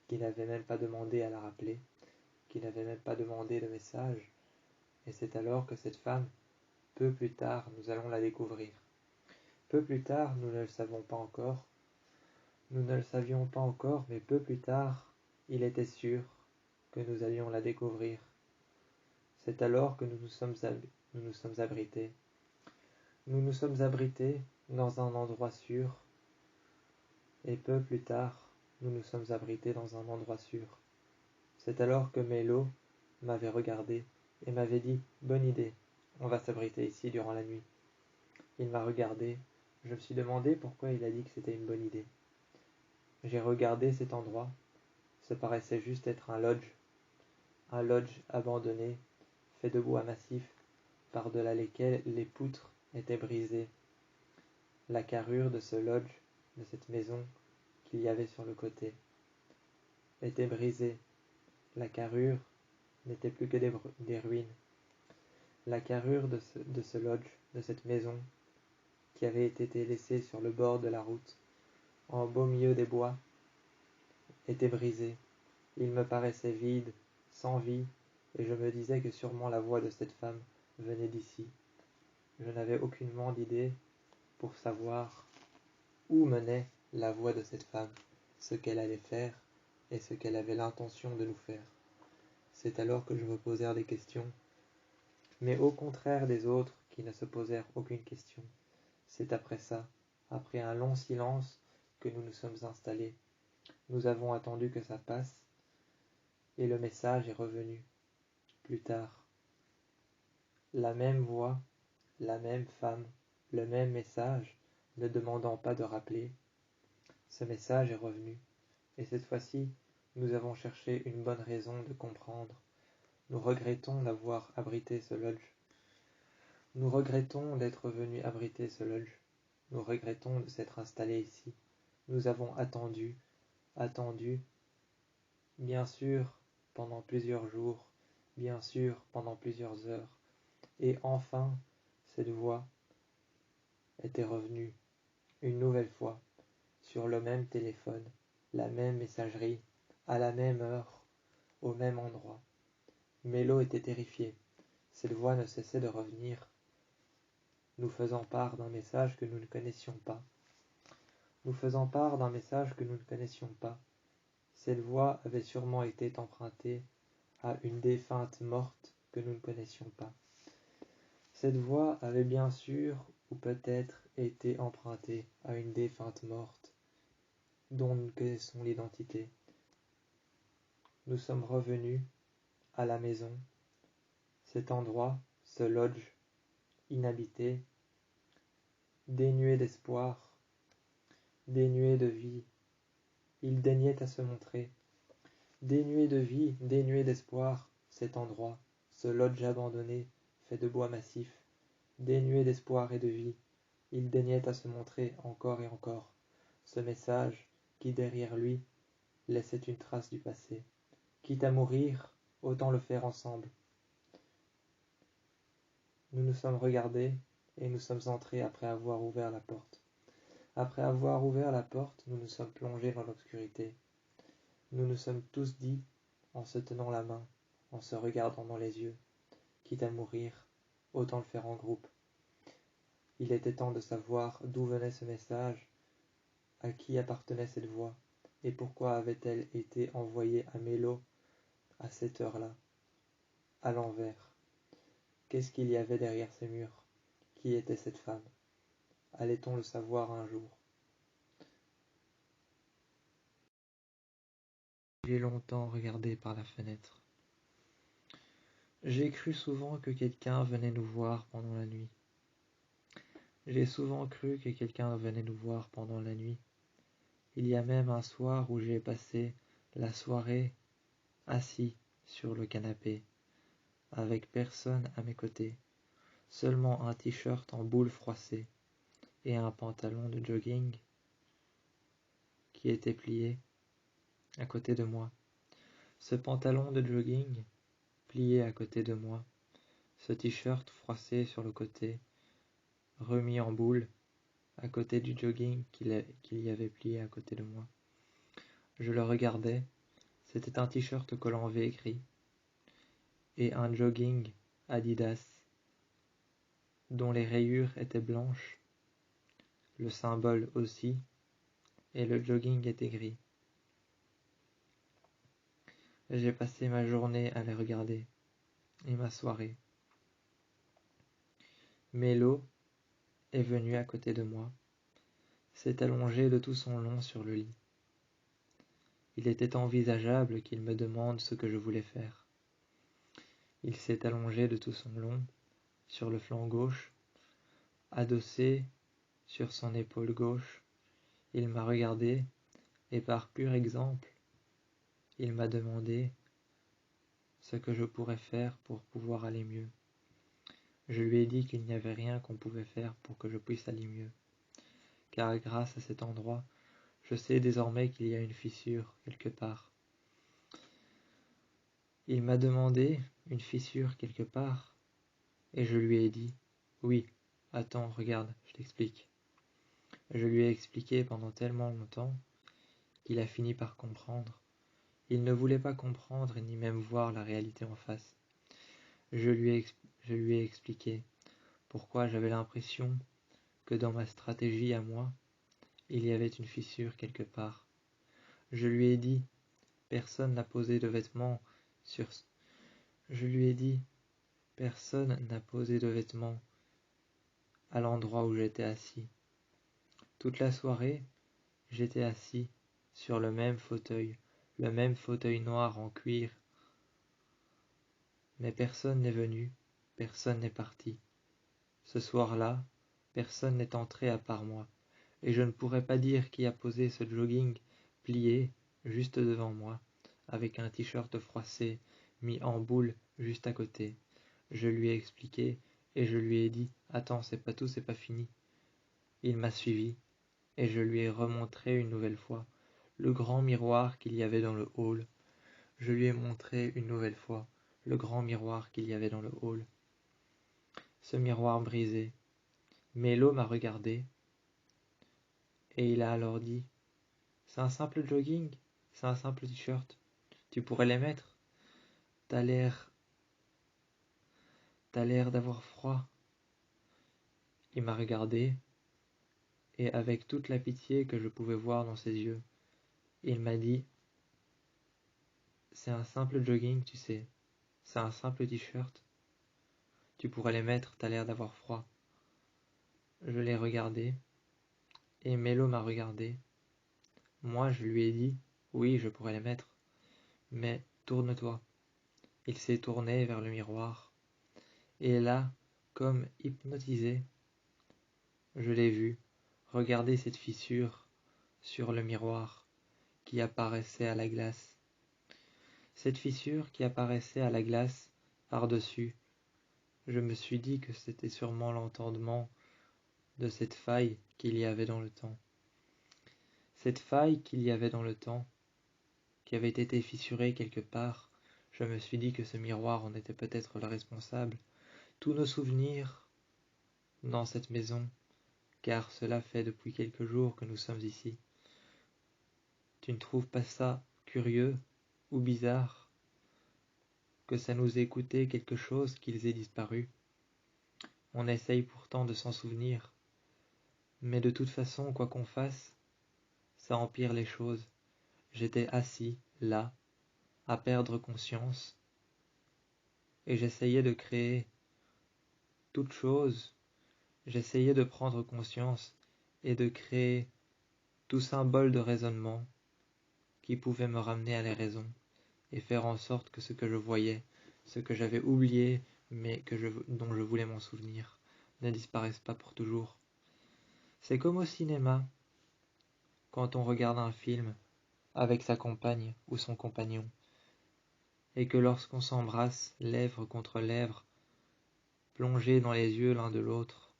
qui n'avait même pas demandé à la rappeler, qui n'avait même pas demandé le message, et c'est alors que cette femme, peu plus tard, nous allons la découvrir. Peu plus tard, nous ne le savions pas encore, mais peu plus tard, il était sûr que nous allions la découvrir. C'est alors que nous nous sommes abrités. Nous nous sommes abrités dans un endroit sûr, et peu plus tard, nous nous sommes abrités dans un endroit sûr. C'est alors que Mélo m'avait regardé et m'avait dit « Bonne idée, on va s'abriter ici durant la nuit ». Il m'a regardé, je me suis demandé pourquoi il a dit que c'était une bonne idée. J'ai regardé cet endroit, ça paraissait juste être un lodge abandonné, fait de bois massif, par-delà lesquels les poutres étaient brisées. La carrure de ce lodge, de cette maison qu'il y avait sur le côté, était brisée. La carrure n'était plus que des ruines. La carrure de ce lodge, de cette maison, qui avait été laissée sur le bord de la route, en beau milieu des bois, était brisée. Il me paraissait vide, sans vie, et je me disais que sûrement la voix de cette femme venait d'ici. Je n'avais aucunement d'idée pour savoir où menait la voix de cette femme, ce qu'elle allait faire et ce qu'elle avait l'intention de nous faire. C'est alors que je me posais des questions, mais au contraire des autres qui ne se posèrent aucune question. C'est après ça, après un long silence, que nous nous sommes installés. Nous avons attendu que ça passe, et le message est revenu. Plus tard, la même voix, la même femme, le même message, ne demandant pas de rappeler. Ce message est revenu, et cette fois-ci, nous avons cherché une bonne raison de comprendre. Nous regrettons d'avoir abrité ce lodge. Nous regrettons d'être venus abriter ce lodge. Nous regrettons de s'être installés ici. Nous avons attendu, bien sûr, pendant plusieurs jours, bien sûr, pendant plusieurs heures. Et enfin, cette voix était revenue, une nouvelle fois, sur le même téléphone, la même messagerie, à la même heure, au même endroit. Mélo était terrifié. Cette voix ne cessait de revenir, nous faisant part d'un message que nous ne connaissions pas. Cette voix avait sûrement été empruntée à une défunte morte que nous ne connaissions pas. Cette voix avait bien sûr, ou peut-être, été empruntée à une défunte morte dont nous connaissons l'identité. Nous sommes revenus à la maison, cet endroit, ce lodge, inhabité, dénué d'espoir, dénué de vie. Il daignait à se montrer. Dénué de vie, dénué d'espoir, cet endroit, ce lodge abandonné, fait de bois massif, dénué d'espoir et de vie, il daignait à se montrer encore et encore, ce message qui derrière lui laissait une trace du passé. Quitte à mourir, autant le faire ensemble. Nous nous sommes regardés et nous sommes entrés après avoir ouvert la porte. Après avoir ouvert la porte, nous nous sommes plongés dans l'obscurité. Nous nous sommes tous dit, en se tenant la main, en se regardant dans les yeux, quitte à mourir, autant le faire en groupe. Il était temps de savoir d'où venait ce message, à qui appartenait cette voix, et pourquoi avait-elle été envoyée à Mélo à cette heure-là, à l'envers. Qu'est-ce qu'il y avait derrière ces murs? Qui était cette femme? Allait-on le savoir un jour? J'ai longtemps regardé par la fenêtre. J'ai cru souvent que quelqu'un venait nous voir pendant la nuit. J'ai souvent cru que quelqu'un venait nous voir pendant la nuit. Il y a même un soir où j'ai passé la soirée assis sur le canapé, avec personne à mes côtés, seulement un t-shirt en boule froissée et un pantalon de jogging qui était plié à côté de moi. Ce pantalon de jogging plié à côté de moi, ce t-shirt froissé sur le côté, remis en boule à côté du jogging qu'il y avait plié à côté de moi. Je le regardais, c'était un t-shirt collant V gris et un jogging Adidas dont les rayures étaient blanches, le symbole aussi, et le jogging était gris. J'ai passé ma journée à les regarder, et ma soirée. Mélo est venu à côté de moi, s'est allongé de tout son long sur le lit. Il était envisageable qu'il me demande ce que je voulais faire. Il s'est allongé de tout son long, sur le flanc gauche, adossé sur son épaule gauche. Il m'a regardé, et par pur exemple, il m'a demandé ce que je pourrais faire pour pouvoir aller mieux. Je lui ai dit qu'il n'y avait rien qu'on pouvait faire pour que je puisse aller mieux, car grâce à cet endroit, je sais désormais qu'il y a une fissure quelque part. Il m'a demandé une fissure quelque part, et je lui ai dit « Oui, attends, regarde, je t'explique ». Je lui ai expliqué pendant tellement longtemps qu'il a fini par comprendre. Il ne voulait pas comprendre ni même voir la réalité en face. Je lui ai expliqué pourquoi j'avais l'impression que dans ma stratégie à moi, il y avait une fissure quelque part. Je lui ai dit, personne n'a posé de vêtements sur... Je lui ai dit, personne n'a posé de vêtements à l'endroit où j'étais assis. Toute la soirée, j'étais assis sur le même fauteuil noir en cuir. Mais personne n'est venu, personne n'est parti. Ce soir-là, personne n'est entré à part moi, et je ne pourrais pas dire qui a posé ce jogging plié juste devant moi, avec un t-shirt froissé mis en boule juste à côté. Je lui ai expliqué, et je lui ai dit « Attends, c'est pas tout, c'est pas fini ». Il m'a suivi, et je lui ai remontré une nouvelle fois le grand miroir qu'il y avait dans le hall. Je lui ai montré une nouvelle fois le grand miroir qu'il y avait dans le hall. Ce miroir brisé. Mélo m'a regardé, et il a alors dit « C'est un simple jogging, c'est un simple t-shirt, tu pourrais les mettre. T'as l'air d'avoir froid. » Il m'a regardé, et avec toute la pitié que je pouvais voir dans ses yeux, il m'a dit « C'est un simple jogging, tu sais, c'est un simple t-shirt, tu pourrais les mettre, t'as l'air d'avoir froid. » Je l'ai regardé, et Mélo m'a regardé. Moi, je lui ai dit « Oui, je pourrais les mettre, mais tourne-toi. » Il s'est tourné vers le miroir, et là, comme hypnotisé, je l'ai vu regarder cette fissure sur le miroir qui apparaissait à la glace. Cette fissure qui apparaissait à la glace par-dessus, je me suis dit que c'était sûrement l'entendement de cette faille qu'il y avait dans le temps. Cette faille qu'il y avait dans le temps, qui avait été fissurée quelque part, je me suis dit que ce miroir en était peut-être le responsable. Tous nos souvenirs dans cette maison, car cela fait depuis quelques jours que nous sommes ici. Tu ne trouves pas ça curieux ou bizarre que ça nous ait coûté quelque chose qu'ils aient disparu? On essaye pourtant de s'en souvenir, mais de toute façon, quoi qu'on fasse, ça empire les choses. J'étais assis, là, à perdre conscience, et j'essayais de créer toute chose, j'essayais de prendre conscience et de créer tout symbole de raisonnement qui pouvait me ramener à la raison et faire en sorte que ce que je voyais, ce que j'avais oublié mais dont je voulais m'en souvenir, ne disparaisse pas pour toujours. C'est comme au cinéma, quand on regarde un film avec sa compagne ou son compagnon, et que lorsqu'on s'embrasse, lèvres contre lèvres, plongés dans les yeux l'un de l'autre,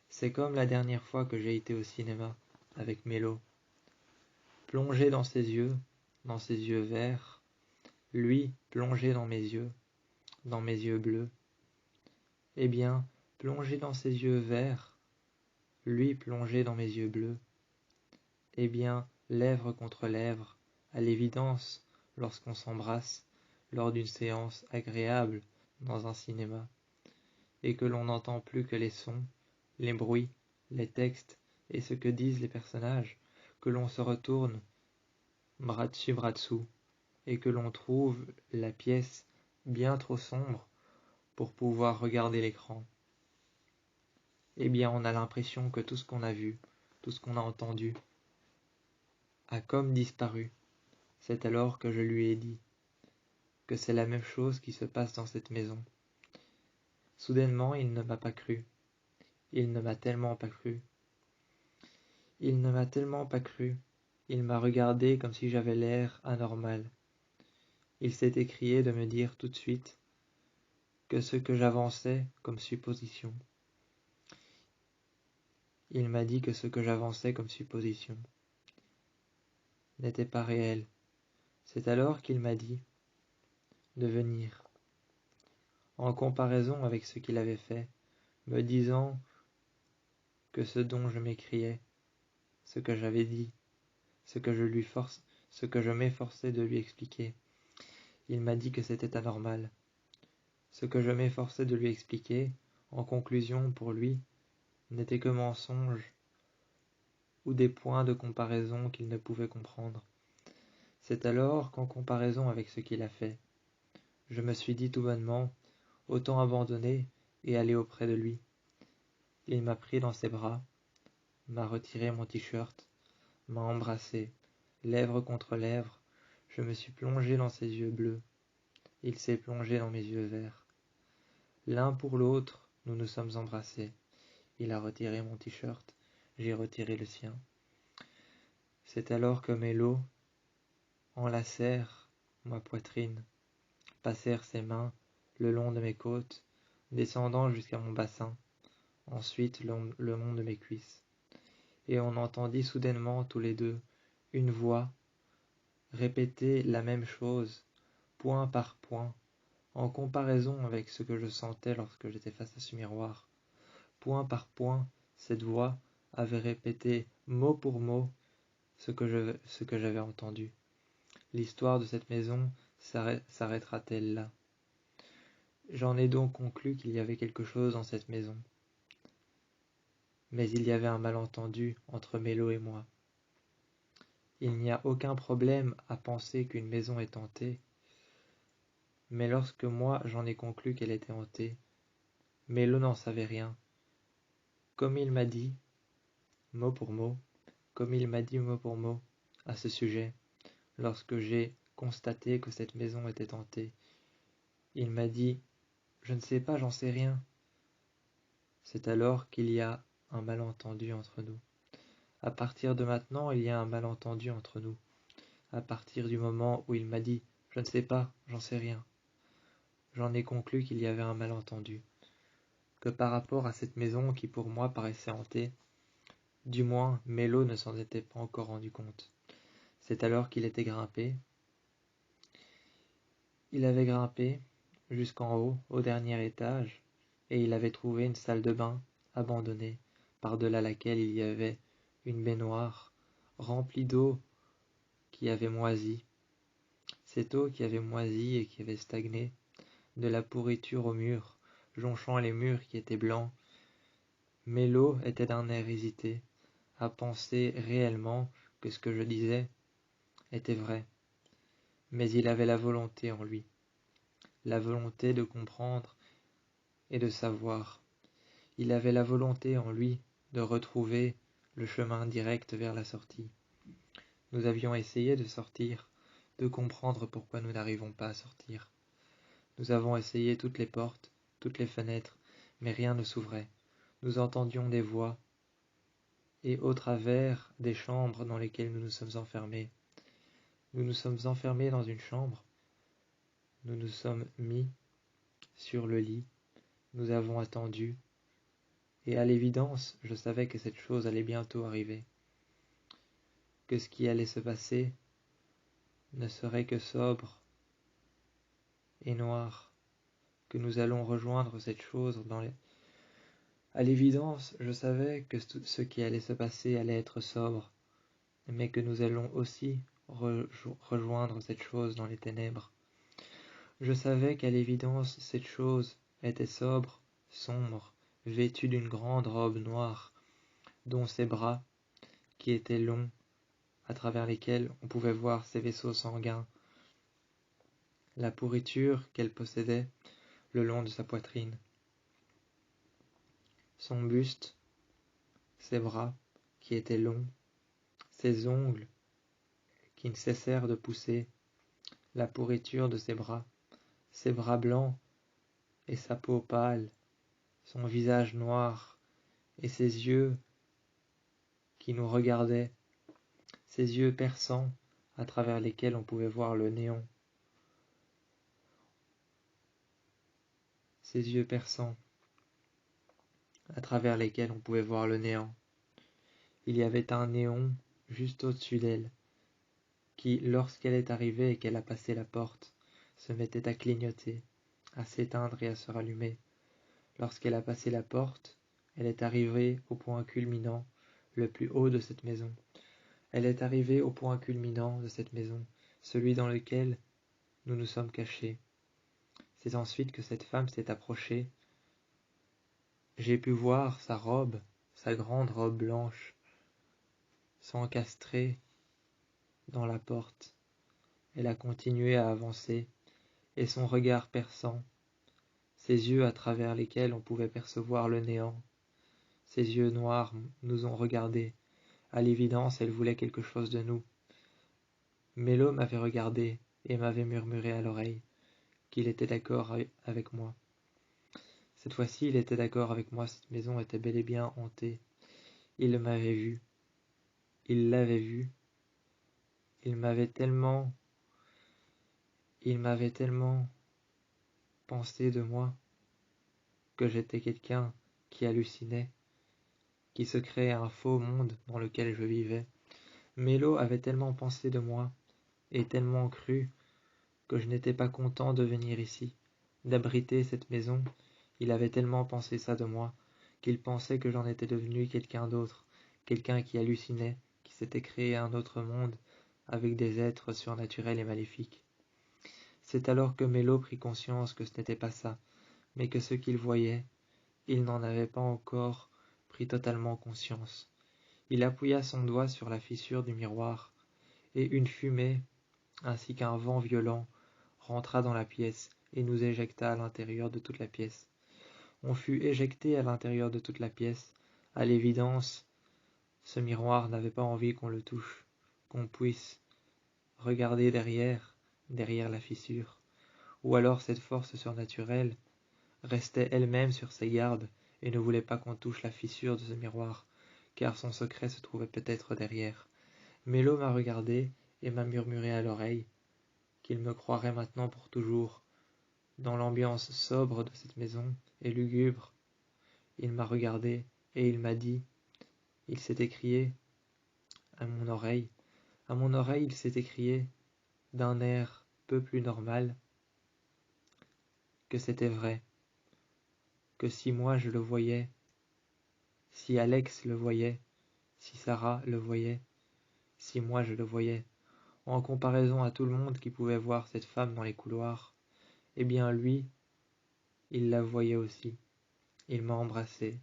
c'est comme la dernière fois que j'ai été au cinéma avec Mélo, plongé dans ses yeux verts, lui plongé dans mes yeux bleus. Eh bien, plongé dans ses yeux verts, lui plongé dans mes yeux bleus. Eh bien, lèvres contre lèvres, à l'évidence, lorsqu'on s'embrasse, lors d'une séance agréable dans un cinéma, et que l'on n'entend plus que les sons, les bruits, les textes et ce que disent les personnages, que l'on se retourne bras dessus bras dessous, et que l'on trouve la pièce bien trop sombre pour pouvoir regarder l'écran. Eh bien, on a l'impression que tout ce qu'on a vu, tout ce qu'on a entendu, a comme disparu. C'est alors que je lui ai dit que c'est la même chose qui se passe dans cette maison. Soudainement, il ne m'a pas cru. Il ne m'a tellement pas cru. Il ne m'a tellement pas cru. Il m'a regardé comme si j'avais l'air anormal. Il s'est écrié de me dire tout de suite que ce que j'avançais comme supposition. Il m'a dit que ce que j'avançais comme supposition n'était pas réel. C'est alors qu'il m'a dit de venir, en comparaison avec ce qu'il avait fait, me disant que ce dont je m'écriais, ce que j'avais dit, ce que je m'efforçais de lui expliquer. Il m'a dit que c'était anormal. Ce que je m'efforçais de lui expliquer, en conclusion pour lui, n'était que mensonge ou des points de comparaison qu'il ne pouvait comprendre. C'est alors qu'en comparaison avec ce qu'il a fait, je me suis dit tout bonnement, autant abandonner et aller auprès de lui. Il m'a pris dans ses bras, m'a retiré mon t-shirt, m'a embrassé, lèvres contre lèvres, je me suis plongé dans ses yeux bleus, il s'est plongé dans mes yeux verts. L'un pour l'autre, nous nous sommes embrassés. Il a retiré mon t-shirt, j'ai retiré le sien. C'est alors que Mélo enlacèrent ma poitrine, passèrent ses mains le long de mes côtes, descendant jusqu'à mon bassin, ensuite le long de mes cuisses. Et on entendit soudainement tous les deux une voix répéter la même chose, point par point, en comparaison avec ce que je sentais lorsque j'étais face à ce miroir. Point par point, cette voix avait répété mot pour mot ce que j'avais entendu. L'histoire de cette maison s'arrêtera-t-elle là? J'en ai donc conclu qu'il y avait quelque chose dans cette maison. Mais il y avait un malentendu entre Mélo et moi. Il n'y a aucun problème à penser qu'une maison est hantée, mais lorsque moi j'en ai conclu qu'elle était hantée, Mélo n'en savait rien. Comme il m'a dit, mot pour mot, comme il m'a dit mot pour mot à ce sujet, lorsque j'ai constaté que cette maison était hantée, il m'a dit « Je ne sais pas, j'en sais rien ». C'est alors qu'il y a un malentendu entre nous. À partir de maintenant, il y a un malentendu entre nous. À partir du moment où il m'a dit « Je ne sais pas, j'en sais rien », j'en ai conclu qu'il y avait un malentendu. Que par rapport à cette maison qui pour moi paraissait hantée, du moins Mélo ne s'en était pas encore rendu compte. C'est alors qu'il était grimpé. Il avait grimpé jusqu'en haut, au dernier étage, et il avait trouvé une salle de bain abandonnée, par-delà laquelle il y avait une baignoire remplie d'eau qui avait moisi. Cette eau qui avait moisi et qui avait stagné, de la pourriture aux murs, jonchant les murs qui étaient blancs. Mais l'eau était d'un air hésité, à penser réellement que ce que je disais était vrai. Mais il avait la volonté en lui, la volonté de comprendre et de savoir. Il avait la volonté en lui de retrouver le chemin direct vers la sortie. Nous avions essayé de sortir, de comprendre pourquoi nous n'arrivons pas à sortir. Nous avons essayé toutes les portes, toutes les fenêtres, mais rien ne s'ouvrait. Nous entendions des voix, et au travers des chambres dans lesquelles nous nous sommes enfermés. Nous nous sommes enfermés dans une chambre, nous nous sommes mis sur le lit, nous avons attendu, et à l'évidence, je savais que cette chose allait bientôt arriver, que ce qui allait se passer ne serait que sobre et noir, que nous allons rejoindre cette chose dans les... À l'évidence, je savais que ce qui allait se passer allait être sobre, mais que nous allons aussi rejoindre cette chose dans les ténèbres. Je savais qu'à l'évidence, cette chose était sobre, sombre, vêtue d'une grande robe noire, dont ses bras, qui étaient longs, à travers lesquels on pouvait voir ses vaisseaux sanguins, la pourriture qu'elle possédait le long de sa poitrine, son buste, ses bras, qui étaient longs, ses ongles, qui ne cessèrent de pousser, la pourriture de ses bras blancs et sa peau pâle, son visage noir et ses yeux qui nous regardaient, ses yeux perçants à travers lesquels on pouvait voir le néant. Ses yeux perçants à travers lesquels on pouvait voir le néant. Il y avait un néon juste au-dessus d'elle, qui, lorsqu'elle est arrivée et qu'elle a passé la porte, se mettait à clignoter, à s'éteindre et à se rallumer. Lorsqu'elle a passé la porte, elle est arrivée au point culminant, le plus haut de cette maison. Elle est arrivée au point culminant de cette maison, celui dans lequel nous nous sommes cachés. C'est ensuite que cette femme s'est approchée. J'ai pu voir sa robe, sa grande robe blanche, s'encastrer dans la porte. Elle a continué à avancer, et son regard perçant, ses yeux à travers lesquels on pouvait percevoir le néant, ses yeux noirs nous ont regardés. À l'évidence, elle voulait quelque chose de nous. Mélo m'avait regardé et m'avait murmuré à l'oreille qu'il était d'accord avec moi. Cette fois-ci, il était d'accord avec moi, cette maison était bel et bien hantée. Il m'avait vu. Il l'avait vu. Il m'avait tellement pensé de moi que j'étais quelqu'un qui hallucinait, qui se créait un faux monde dans lequel je vivais. Mélo avait tellement pensé de moi et tellement cru que je n'étais pas content de venir ici, d'abriter cette maison. Il avait tellement pensé ça de moi qu'il pensait que j'en étais devenu quelqu'un d'autre, quelqu'un qui hallucinait, qui s'était créé un autre monde avec des êtres surnaturels et maléfiques. C'est alors que Mélo prit conscience que ce n'était pas ça, mais que ce qu'il voyait, il n'en avait pas encore pris totalement conscience. Il appuya son doigt sur la fissure du miroir, et une fumée, ainsi qu'un vent violent, rentra dans la pièce et nous éjecta à l'intérieur de toute la pièce. On fut éjecté à l'intérieur de toute la pièce. À l'évidence, ce miroir n'avait pas envie qu'on le touche, qu'on puisse regarder derrière la fissure. Ou alors cette force surnaturelle restait elle-même sur ses gardes et ne voulait pas qu'on touche la fissure de ce miroir, car son secret se trouvait peut-être derrière. Mélo m'a regardé et m'a murmuré à l'oreille qu'il me croirait maintenant pour toujours, dans l'ambiance sobre de cette maison et lugubre. Il m'a regardé et il m'a dit, il s'est écrié à mon oreille, il s'est écrié d'un air peu plus normal, que c'était vrai, que si moi je le voyais, si Alex le voyait, si Sarah le voyait, si moi je le voyais, en comparaison à tout le monde qui pouvait voir cette femme dans les couloirs, eh bien lui, il la voyait aussi. Il m'a embrassé,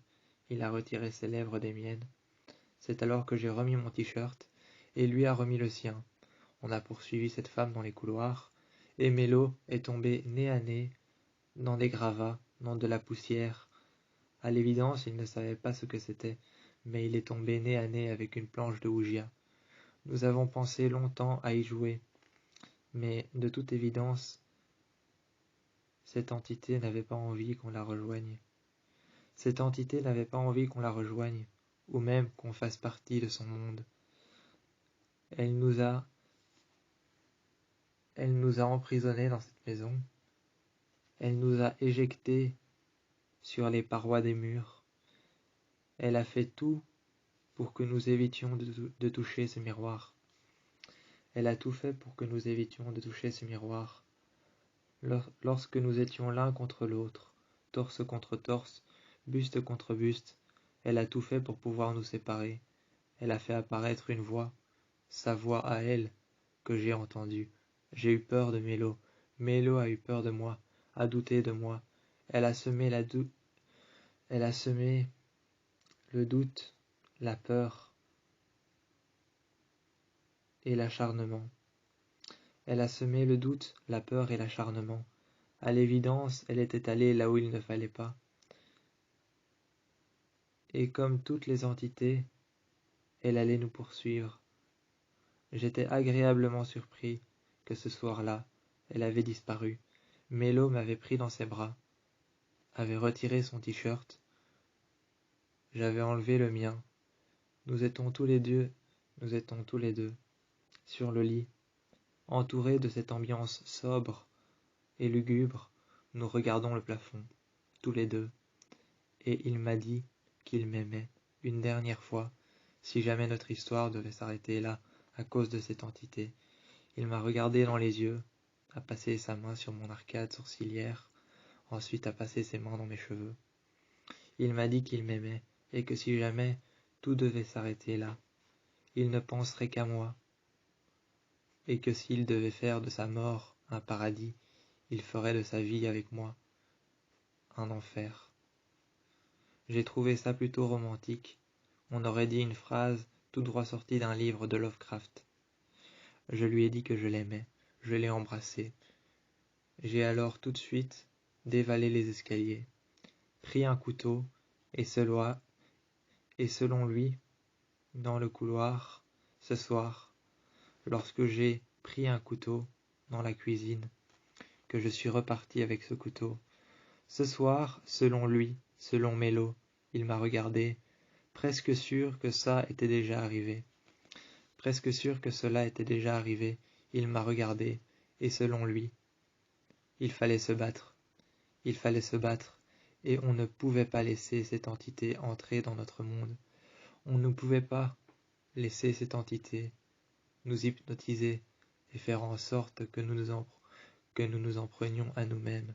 il a retiré ses lèvres des miennes. C'est alors que j'ai remis mon t-shirt et lui a remis le sien. On a poursuivi cette femme dans les couloirs, et Mélo est tombé nez à nez dans des gravats, dans de la poussière. À l'évidence, il ne savait pas ce que c'était, mais il est tombé nez à nez avec une planche de Ouija. Nous avons pensé longtemps à y jouer, mais de toute évidence, cette entité n'avait pas envie qu'on la rejoigne. Cette entité n'avait pas envie qu'on la rejoigne, ou même qu'on fasse partie de son monde. Elle nous a emprisonnés dans cette maison. Elle nous a éjectés sur les parois des murs. Elle a fait tout pour que nous évitions de toucher ce miroir. Elle a tout fait pour que nous évitions de toucher ce miroir. Lorsque nous étions l'un contre l'autre, torse contre torse, buste contre buste, elle a tout fait pour pouvoir nous séparer. Elle a fait apparaître une voix, sa voix à elle, que j'ai entendue. J'ai eu peur de Mélo. Mélo a eu peur de moi, a douté de moi. Elle a semé le doute, la peur et l'acharnement. Elle a semé le doute, la peur et l'acharnement. À l'évidence, elle était allée là où il ne fallait pas. Et comme toutes les entités, elle allait nous poursuivre. J'étais agréablement surpris que ce soir-là, elle avait disparu. Mélo m'avait pris dans ses bras, avait retiré son t-shirt. J'avais enlevé le mien. Nous étions tous les deux sur le lit, entourés de cette ambiance sobre et lugubre. Nous regardons le plafond, tous les deux, et il m'a dit qu'il m'aimait une dernière fois, si jamais notre histoire devait s'arrêter là à cause de cette entité. Il m'a regardé dans les yeux, a passé sa main sur mon arcade sourcilière, ensuite a passé ses mains dans mes cheveux. Il m'a dit qu'il m'aimait, et que si jamais tout devait s'arrêter là, il ne penserait qu'à moi, et que s'il devait faire de sa mort un paradis, il ferait de sa vie avec moi un enfer. J'ai trouvé ça plutôt romantique. On aurait dit une phrase tout droit sortie d'un livre de Lovecraft. Je lui ai dit que je l'aimais, je l'ai embrassé. J'ai alors tout de suite dévalé les escaliers, pris un couteau, et selon lui, dans le couloir, ce soir, lorsque j'ai pris un couteau dans la cuisine, que je suis reparti avec ce couteau. Ce soir, selon lui, selon Mélo, il m'a regardé, presque sûr que ça était déjà arrivé. Presque sûr que cela était déjà arrivé, il m'a regardé, et selon lui, il fallait se battre. Il fallait se battre, et on ne pouvait pas laisser cette entité entrer dans notre monde. On ne pouvait pas laisser cette entité nous hypnotiser et faire en sorte que nous nous en prenions à nous-mêmes.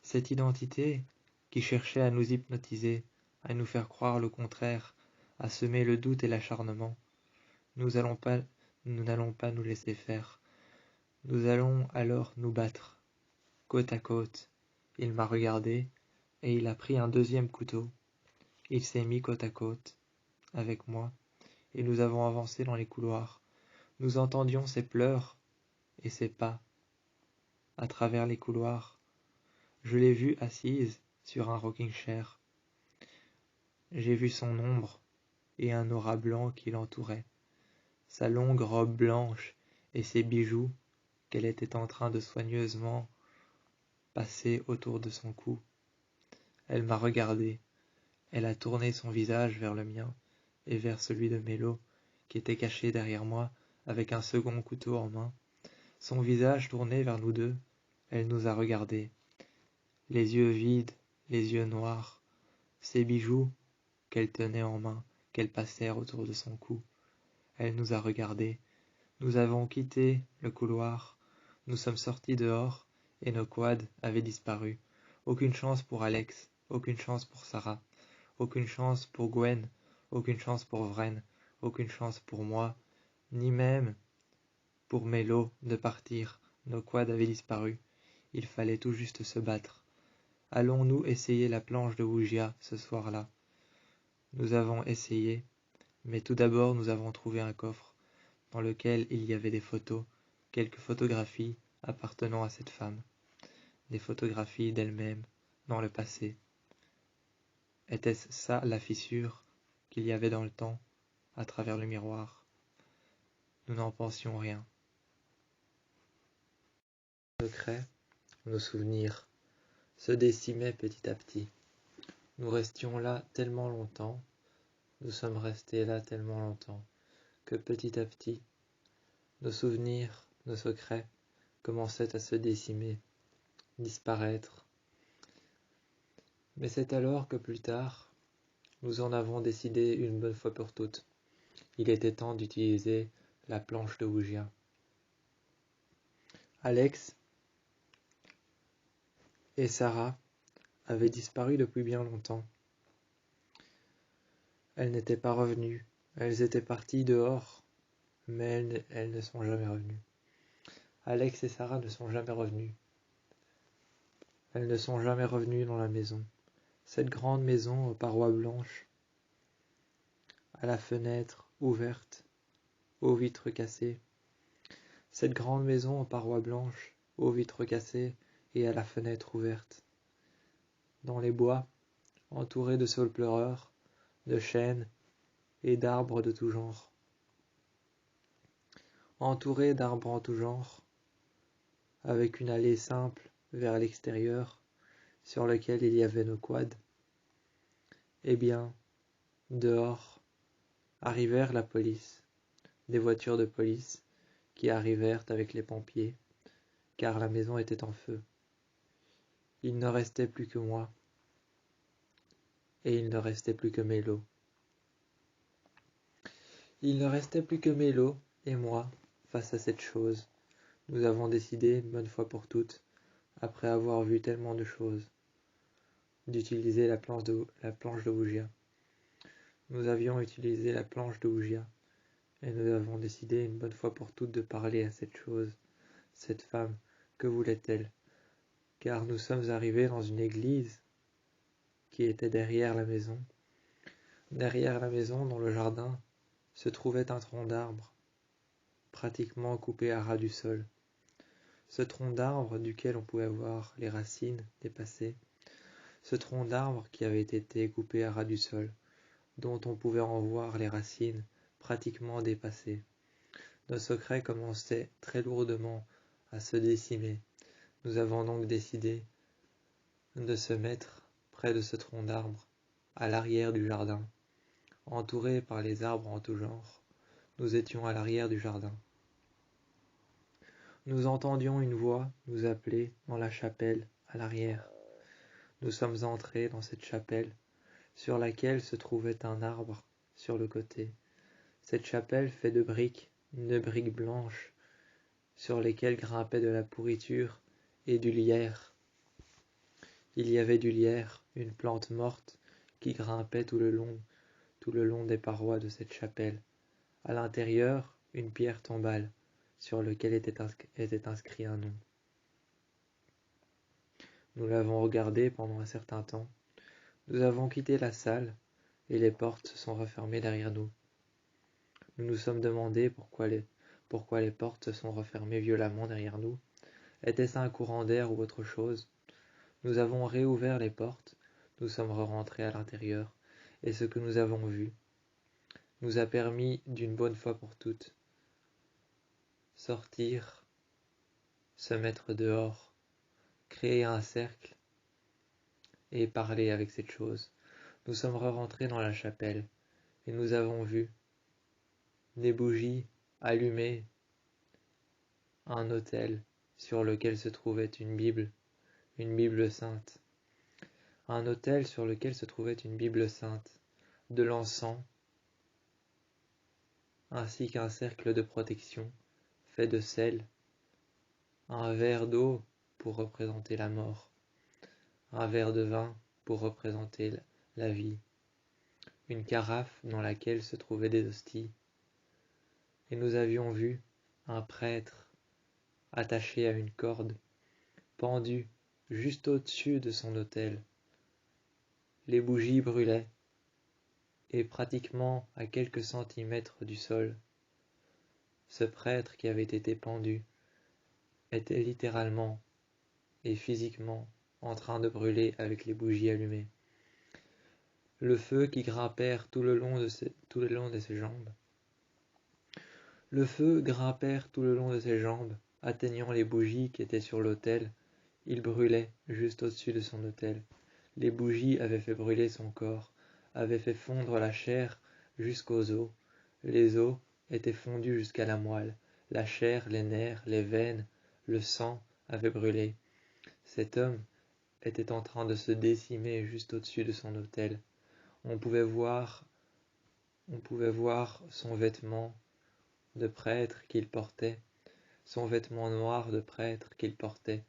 Cette identité qui cherchait à nous hypnotiser, à nous faire croire le contraire, à semer le doute et l'acharnement, nous n'allons pas nous laisser faire. Nous allons alors nous battre, côte à côte. Il m'a regardé, et il a pris un deuxième couteau. Il s'est mis côte à côte avec moi, et nous avons avancé dans les couloirs. Nous entendions ses pleurs et ses pas à travers les couloirs. Je l'ai vue assise sur un rocking chair. J'ai vu son ombre et un aura blanc qui l'entourait, sa longue robe blanche et ses bijoux qu'elle était en train de soigneusement passer autour de son cou. Elle m'a regardé, elle a tourné son visage vers le mien et vers celui de Mélo, qui était caché derrière moi avec un second couteau en main. Son visage tourné vers nous deux, elle nous a regardés, les yeux vides, les yeux noirs, ses bijoux qu'elle tenait en main, qu'elle passèrent autour de son cou. Elle nous a regardés. Nous avons quitté le couloir, nous sommes sortis dehors, et nos quads avaient disparu. Aucune chance pour Alex, aucune chance pour Sarah, aucune chance pour Gwen, aucune chance pour Vren, aucune chance pour moi, ni même pour Mélo de partir. Nos quads avaient disparu. Il fallait tout juste se battre. Allons-nous essayer la planche de Ouija ce soir-là? Nous avons essayé, mais tout d'abord nous avons trouvé un coffre dans lequel il y avait des photos, quelques photographies appartenant à cette femme, des photographies d'elle-même dans le passé. Était-ce ça la fissure qu'il y avait dans le temps, à travers le miroir? nous n'en pensions rien. Nos secrets, nos souvenirs se décimaient petit à petit. Nous restions là tellement longtemps, nous sommes restés là tellement longtemps, que petit à petit, nos souvenirs, nos secrets commençaient à se décimer, disparaître. Mais c'est alors que plus tard, nous en avons décidé une bonne fois pour toutes. Il était temps d'utiliser la planche de Ouija. Alex et Sarah avaient disparu depuis bien longtemps. Elles n'étaient pas revenues. Elles étaient parties dehors, mais elles ne sont jamais revenues. Alex et Sarah ne sont jamais revenus. Elles ne sont jamais revenues dans la maison. Cette grande maison aux parois blanches, à la fenêtre ouverte, aux vitres cassées. Cette grande maison aux parois blanches, aux vitres cassées et à la fenêtre ouverte. Dans les bois, entourés de saules pleureurs, de chênes et d'arbres de tout genre. Entourés d'arbres en tout genre, avec une allée simple vers l'extérieur, sur laquelle il y avait nos quads. Eh bien, dehors, arrivèrent la police, des voitures de police qui arrivèrent avec les pompiers, car la maison était en feu. Il ne restait plus que moi, et il ne restait plus que Mélo. Il ne restait plus que Mélo et moi face à cette chose. Nous avons décidé, une bonne fois pour toutes, après avoir vu tellement de choses, d'utiliser la planche de Ouija. Nous avions utilisé la planche de Ouija, et nous avons décidé, une bonne fois pour toutes, de parler à cette chose, cette femme. Que voulait-elle? Car nous sommes arrivés dans une église qui était derrière la maison. Derrière la maison, dans le jardin, se trouvait un tronc d'arbre, pratiquement coupé à ras du sol. Ce tronc d'arbre duquel on pouvait voir les racines dépasser, ce tronc d'arbre qui avait été coupé à ras du sol, dont on pouvait en voir les racines pratiquement dépassées. Nos secrets commençaient très lourdement à se décimer. Nous avons donc décidé de se mettre près de ce tronc d'arbre, à l'arrière du jardin. Entourés par les arbres en tout genre, nous étions à l'arrière du jardin. Nous entendions une voix nous appeler dans la chapelle à l'arrière. Nous sommes entrés dans cette chapelle, sur laquelle se trouvait un arbre sur le côté. Cette chapelle faite de briques blanches, sur lesquelles grimpait de la pourriture et du lierre. Il y avait du lierre, une plante morte, qui grimpait tout le long des parois de cette chapelle. À l'intérieur, une pierre tombale, sur laquelle était inscrit un nom. Nous l'avons regardé pendant un certain temps. Nous avons quitté la salle, et les portes se sont refermées derrière nous. Nous nous sommes demandé pourquoi les portes se sont refermées violemment derrière nous. Était-ce un courant d'air ou autre chose? Nous avons réouvert les portes, nous sommes rentrés à l'intérieur, et ce que nous avons vu nous a permis, d'une bonne fois pour toutes, sortir, se mettre dehors, créer un cercle et parler avec cette chose. Nous sommes rentrés dans la chapelle, et nous avons vu des bougies allumées, un autel sur lequel se trouvait une Bible sainte, un autel sur lequel se trouvait une Bible sainte, de l'encens, ainsi qu'un cercle de protection fait de sel, un verre d'eau pour représenter la mort, un verre de vin pour représenter la vie, une carafe dans laquelle se trouvaient des hosties, et nous avions vu un prêtre attaché à une corde, pendu juste au-dessus de son autel. Les bougies brûlaient, et pratiquement à quelques centimètres du sol, ce prêtre qui avait été pendu était littéralement et physiquement en train de brûler avec les bougies allumées. Le feu qui grimpèrent tout le long de ses jambes, Le feu grimpait tout le long de ses jambes, atteignant les bougies qui étaient sur l'autel. Il brûlait juste au-dessus de son autel. Les bougies avaient fait brûler son corps, avaient fait fondre la chair jusqu'aux os. Les os étaient fondus jusqu'à la moelle. La chair, les nerfs, les veines, le sang avaient brûlé. Cet homme était en train de se décimer juste au-dessus de son autel. On pouvait voir son vêtement de prêtre qu'il portait, son vêtement noir de prêtre qu'il portait,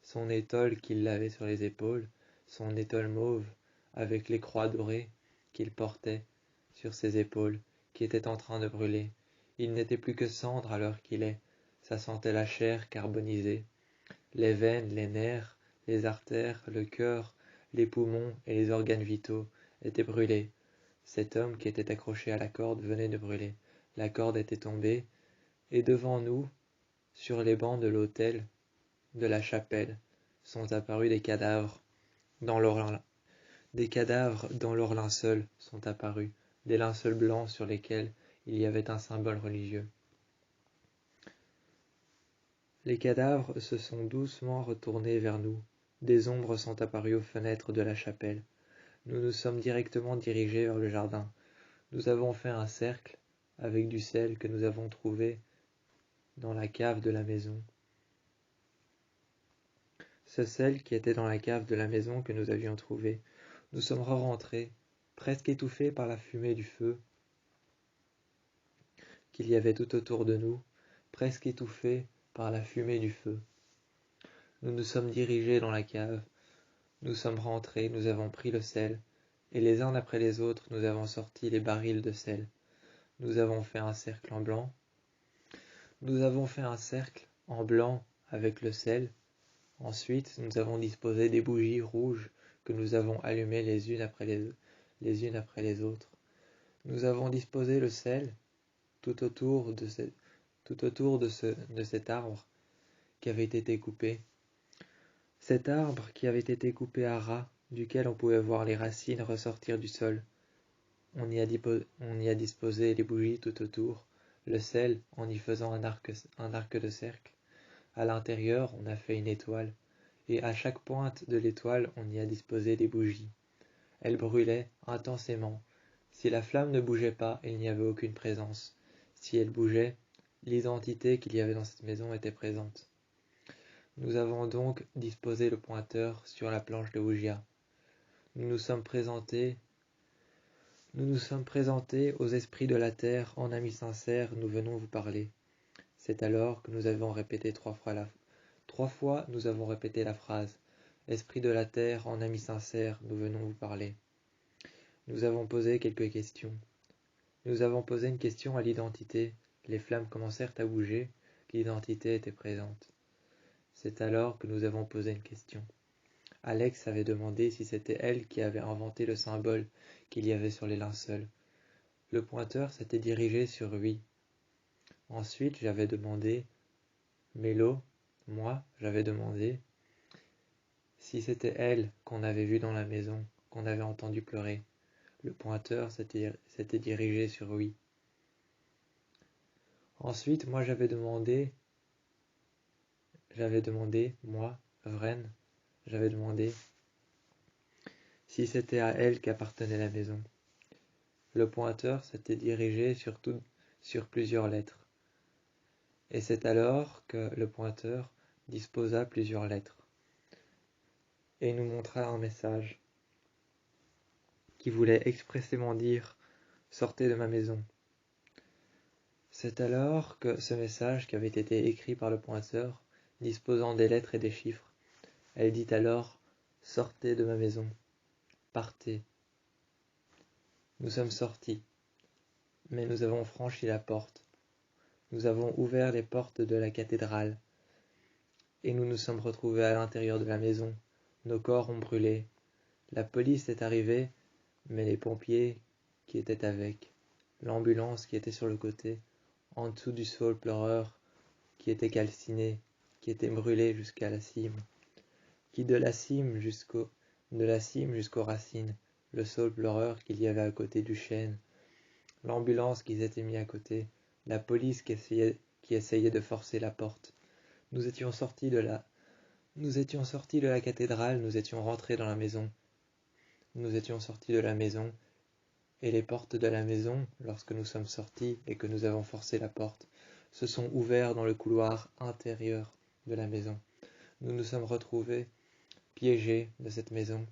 son étole qu'il avait sur les épaules, son étole mauve avec les croix dorées qu'il portait sur ses épaules, qui était en train de brûler. Il n'était plus que cendre à l'heure qu'il est, ça sentait la chair carbonisée. Les veines, les nerfs, les artères, le cœur, les poumons et les organes vitaux étaient brûlés. Cet homme qui était accroché à la corde venait de brûler. La corde était tombée, et devant nous, sur les bancs de l'autel, de la chapelle, sont apparus des cadavres dans leur linceul sont apparus, des linceuls blancs sur lesquels il y avait un symbole religieux. Les cadavres se sont doucement retournés vers nous. Des ombres sont apparues aux fenêtres de la chapelle. Nous nous sommes directement dirigés vers le jardin. Nous avons fait un cercle avec du sel que nous avons trouvé dans la cave de la maison. Ce sel qui était dans la cave de la maison que nous avions trouvé, nous sommes rentrés, presque étouffés par la fumée du feu qu'il y avait tout autour de nous, presque étouffés par la fumée du feu. Nous nous sommes dirigés dans la cave, nous sommes rentrés, nous avons pris le sel, et les uns après les autres, nous avons sorti les barils de sel. Nous avons fait un cercle en blanc. Nous avons fait un cercle en blanc avec le sel. Ensuite, nous avons disposé des bougies rouges que nous avons allumées les unes après les autres. Nous avons disposé le sel tout autour de cet arbre qui avait été coupé. Cet arbre qui avait été coupé à ras, duquel on pouvait voir les racines ressortir du sol. On y a disposé les bougies tout autour, le sel en y faisant un arc de cercle. À l'intérieur, on a fait une étoile, et à chaque pointe de l'étoile, on y a disposé des bougies. Elles brûlaient intensément. Si la flamme ne bougeait pas, il n'y avait aucune présence. Si elle bougeait, l'identité qu'il y avait dans cette maison était présente. Nous avons donc disposé le pointeur sur la planche de Ouija. Nous nous sommes présentés aux esprits de la terre, en amis sincères, nous venons vous parler. C'est alors que nous avons répété 3 fois nous avons répété la phrase. Esprit de la terre, en amis sincères, nous venons vous parler. Nous avons posé quelques questions. Nous avons posé une question à l'identité. Les flammes commencèrent à bouger, l'identité était présente. C'est alors que nous avons posé une question. Alex avait demandé si c'était elle qui avait inventé le symbole qu'il y avait sur les linceuls. Le pointeur s'était dirigé sur oui. Ensuite, j'avais demandé, Mélo, moi, j'avais demandé si c'était elle qu'on avait vue dans la maison, qu'on avait entendu pleurer. Le pointeur s'était dirigé sur oui. Ensuite, moi, j'avais demandé, moi, Vren, j'avais demandé si c'était à elle qu'appartenait la maison. Le pointeur s'était dirigé sur plusieurs lettres. Et c'est alors que le pointeur disposa plusieurs lettres et nous montra un message qui voulait expressément dire « Sortez de ma maison ». C'est alors que ce message qui avait été écrit par le pointeur, disposant des lettres et des chiffres, elle dit alors « Sortez de ma maison, partez ». Nous sommes sortis, mais nous avons franchi la porte. Nous avons ouvert les portes de la cathédrale, et nous nous sommes retrouvés à l'intérieur de la maison. Nos corps ont brûlé. La police est arrivée, mais les pompiers qui étaient avec, l'ambulance qui était sur le côté, en dessous du saule pleureur qui était calciné, qui était brûlé jusqu'à la cime, qui de la cime jusqu'aux racines, le saule pleureur qu'il y avait à côté du chêne, l'ambulance qui s'était mis à côté, la police qui essayait de forcer la porte. Nous étions sortis de la cathédrale, nous étions rentrés dans la maison. Nous étions sortis de la maison, et les portes de la maison, lorsque nous sommes sortis et que nous avons forcé la porte, se sont ouvertes dans le couloir intérieur de la maison. Nous nous sommes retrouvés piégés de cette maison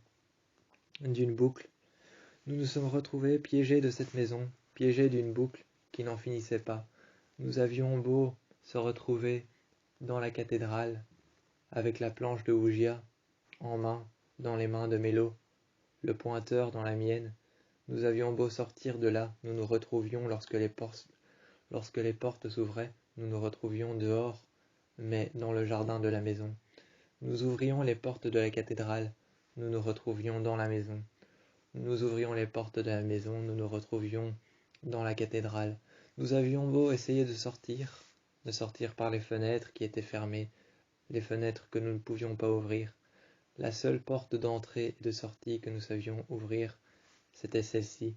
d'une boucle. Nous nous sommes retrouvés piégés de cette maison, piégés d'une boucle qui n'en finissait pas. Nous avions beau se retrouver dans la cathédrale, avec la planche de Ougia en main, dans les mains de Mélo, le pointeur dans la mienne. Nous avions beau sortir de là, nous nous retrouvions lorsque les portes s'ouvraient, nous nous retrouvions dehors, mais dans le jardin de la maison. Nous ouvrions les portes de la cathédrale, nous nous retrouvions dans la maison. Nous ouvrions les portes de la maison, nous nous retrouvions dans la cathédrale. Nous avions beau essayer de sortir par les fenêtres qui étaient fermées, les fenêtres que nous ne pouvions pas ouvrir. La seule porte d'entrée et de sortie que nous savions ouvrir, c'était celle-ci.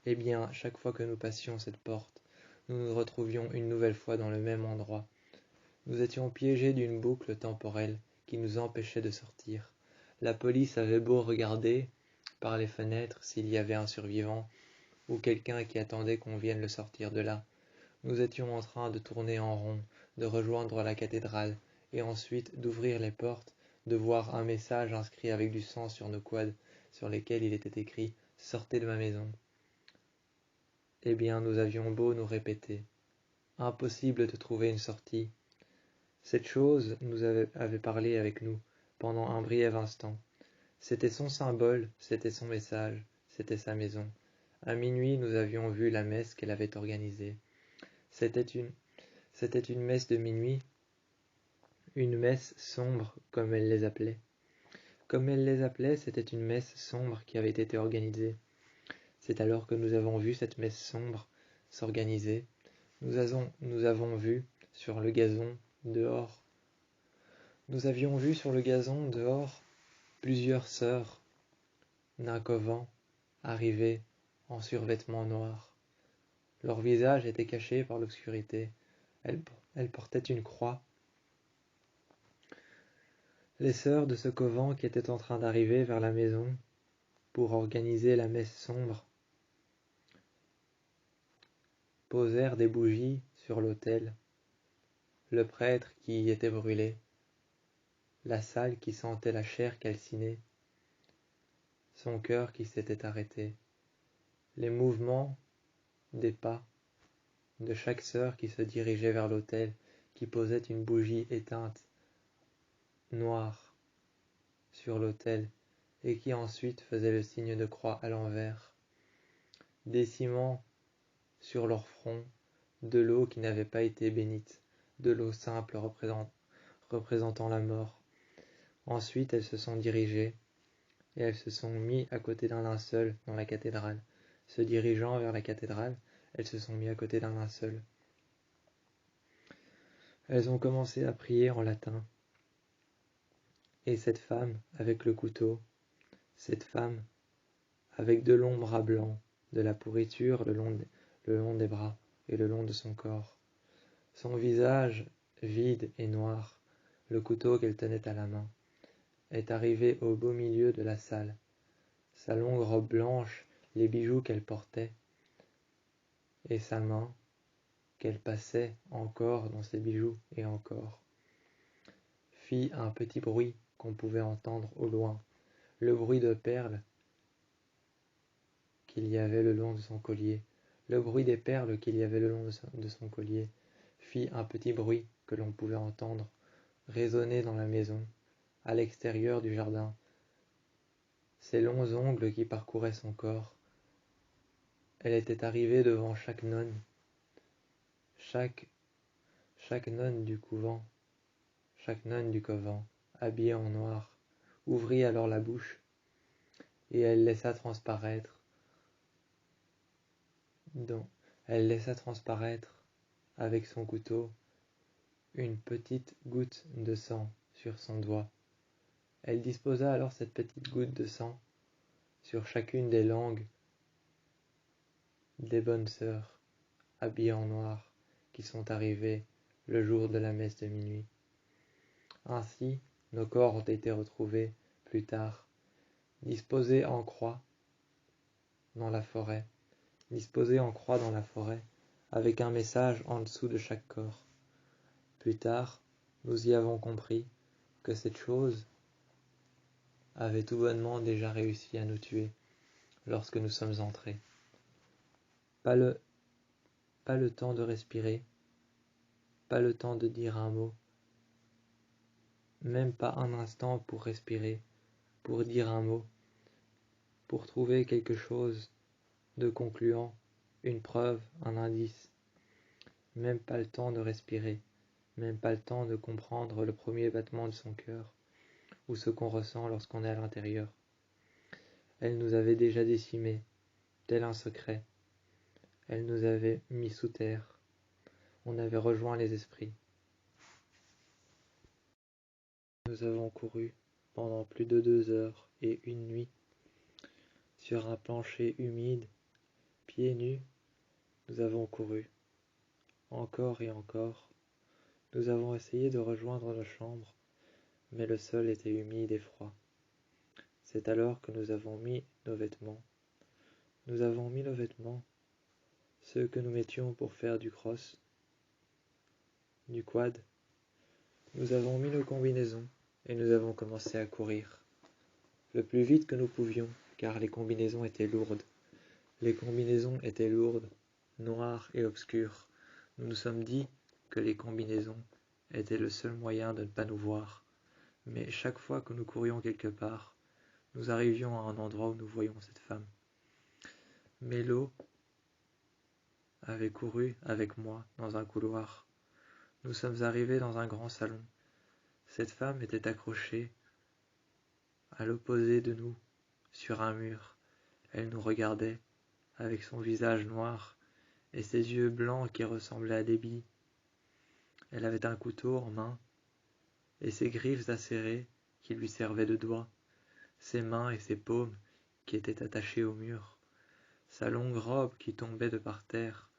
Eh bien, chaque fois que nous passions cette porte, nous nous retrouvions une nouvelle fois dans le même endroit. Nous étions piégés d'une boucle temporelle qui nous empêchait de sortir. La police avait beau regarder par les fenêtres s'il y avait un survivant ou quelqu'un qui attendait qu'on vienne le sortir de là. Nous étions en train de tourner en rond, de rejoindre la cathédrale et ensuite d'ouvrir les portes, de voir un message inscrit avec du sang sur nos quads sur lesquels il était écrit « Sortez de ma maison ». Eh bien, nous avions beau nous répéter. Impossible de trouver une sortie. Cette chose nous avait parlé avec nous pendant un bref instant. C'était son symbole, c'était son message, c'était sa maison. À minuit, nous avions vu la messe qu'elle avait organisée. C'était une messe de minuit, une messe sombre, comme elle les appelait. Comme elle les appelait, c'était une messe sombre qui avait été organisée. C'est alors que nous avons vu cette messe sombre s'organiser. Nous avons vu sur le gazon dehors. Nous avions vu sur le gazon dehors plusieurs sœurs d'un couvent arriver en survêtement noir. Leur visage était caché par l'obscurité. Elles portaient une croix. Les sœurs de ce couvent qui étaient en train d'arriver vers la maison pour organiser la messe sombre posèrent des bougies sur l'autel, le prêtre qui y était brûlé, la salle qui sentait la chair calcinée, son cœur qui s'était arrêté, les mouvements des pas de chaque sœur qui se dirigeait vers l'autel, qui posait une bougie éteinte, noire, sur l'autel, et qui ensuite faisait le signe de croix à l'envers, des ciments sur leur front, de l'eau qui n'avait pas été bénite, de l'eau simple représentant la mort. Ensuite, elles se sont dirigées, et elles se sont mises à côté d'un linceul dans la cathédrale. Se dirigeant vers la cathédrale, elles se sont mises à côté d'un linceul. Elles ont commencé à prier en latin. Et cette femme, avec le couteau, cette femme, avec de longs bras blancs, de la pourriture le long des bras et le long de son corps. Son visage, vide et noir, le couteau qu'elle tenait à la main, est arrivé au beau milieu de la salle. Sa longue robe blanche, les bijoux qu'elle portait, et sa main, qu'elle passait encore dans ses bijoux et encore, fit un petit bruit qu'on pouvait entendre au loin, le bruit de perles qu'il y avait le long de son collier. Le bruit des perles qu'il y avait le long de son collier fit un petit bruit que l'on pouvait entendre résonner dans la maison, à l'extérieur du jardin. Ses longs ongles qui parcouraient son corps. Elle était arrivée devant chaque nonne, chaque nonne du couvent, chaque nonne du couvent, habillée en noir, ouvrit alors la bouche, et elle laissa transparaître avec son couteau une petite goutte de sang sur son doigt. Elle disposa alors cette petite goutte de sang sur chacune des langues des bonnes sœurs, habillées en noir, qui sont arrivés le jour de la messe de minuit. Ainsi, nos corps ont été retrouvés plus tard, disposés en croix dans la forêt, avec un message en dessous de chaque corps. Plus tard, nous y avons compris que cette chose avait tout bonnement déjà réussi à nous tuer lorsque nous sommes entrés. Pas le temps de respirer, pas le temps de dire un mot, même pas un instant pour respirer, pour dire un mot, pour trouver quelque chose de concluant, une preuve, un indice. Même pas le temps de respirer, même pas le temps de comprendre le premier battement de son cœur, ou ce qu'on ressent lorsqu'on est à l'intérieur. Elle nous avait déjà décimés, tel un secret. Elle nous avait mis sous terre. On avait rejoint les esprits. Nous avons couru pendant plus de 2 heures et une nuit, sur un plancher humide, pieds nus, nous avons couru. Encore et encore, nous avons essayé de rejoindre nos chambres, mais le sol était humide et froid. C'est alors que nous avons mis nos vêtements. Nous avons mis nos vêtements, ceux que nous mettions pour faire du cross, du quad. Nous avons mis nos combinaisons et nous avons commencé à courir. Le plus vite que nous pouvions, car les combinaisons étaient lourdes. Les combinaisons étaient lourdes, noires et obscures. Nous nous sommes dit que les combinaisons étaient le seul moyen de ne pas nous voir. Mais chaque fois que nous courions quelque part, nous arrivions à un endroit où nous voyions cette femme. Mélo avait couru avec moi dans un couloir. Nous sommes arrivés dans un grand salon. Cette femme était accrochée à l'opposé de nous, sur un mur. Elle nous regardait, avec son visage noir et ses yeux blancs qui ressemblaient à des billes. Elle avait un couteau en main, et ses griffes acérées qui lui servaient de doigts, ses mains et ses paumes qui étaient attachées au mur, sa longue robe qui tombait de par terre,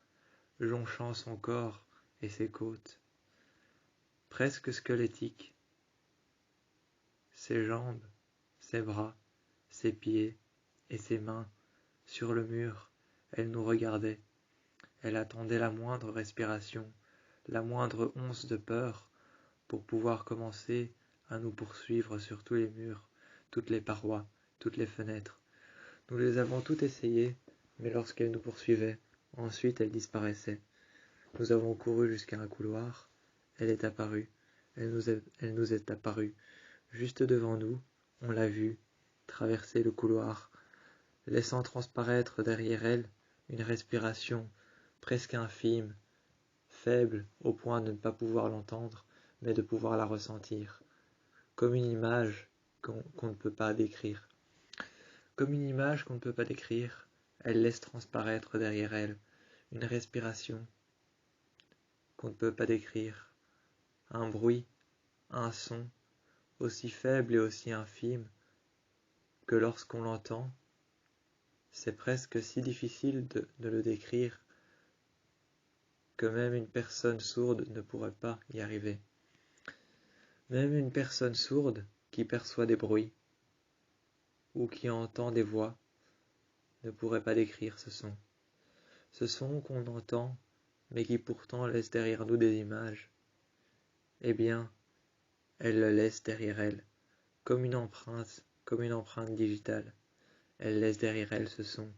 jonchant son corps et ses côtes, presque squelettique, ses jambes, ses bras, ses pieds et ses mains sur le mur. Elle nous regardait. Elle attendait la moindre respiration, la moindre once de peur pour pouvoir commencer à nous poursuivre sur tous les murs, toutes les parois, toutes les fenêtres. Nous les avons toutes essayées, mais lorsqu'elle nous poursuivait, ensuite elle disparaissait. Nous avons couru jusqu'à un couloir. Elle est apparue. Elle nous est apparue. Juste devant nous, on l'a vue traverser le couloir, laissant transparaître derrière elle une respiration presque infime, faible au point de ne pas pouvoir l'entendre, mais de pouvoir la ressentir, comme une image qu'on ne peut pas décrire. Comme une image qu'on ne peut pas décrire, elle laisse transparaître derrière elle une respiration qu'on ne peut pas décrire, un bruit, un son, aussi faible et aussi infime que lorsqu'on l'entend, c'est presque si difficile de le décrire que même une personne sourde ne pourrait pas y arriver. Même une personne sourde qui perçoit des bruits ou qui entend des voix ne pourrait pas décrire ce son. Ce son qu'on entend, mais qui pourtant laisse derrière nous des images, eh bien, elle le laisse derrière elle, comme une empreinte digitale. Elle laisse derrière elle ce son,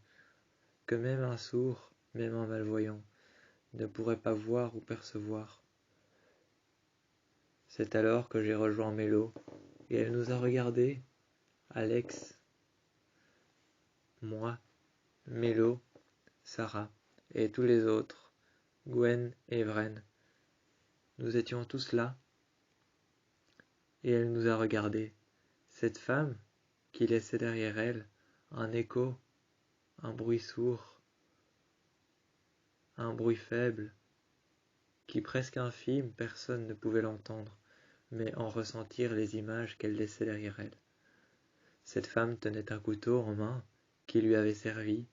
que même un sourd, même un malvoyant, ne pourrait pas voir ou percevoir. C'est alors que j'ai rejoint Mélo, et elle nous a regardés, Alex, moi, Mélo, Sarah, et tous les autres, Gwen et Vren. Nous étions tous là, et elle nous a regardés. Cette femme qui laissait derrière elle un écho, un bruit sourd, un bruit faible, qui presque infime, personne ne pouvait l'entendre, mais en ressentir les images qu'elle laissait derrière elle. Cette femme tenait un couteau en main qui lui avait servi.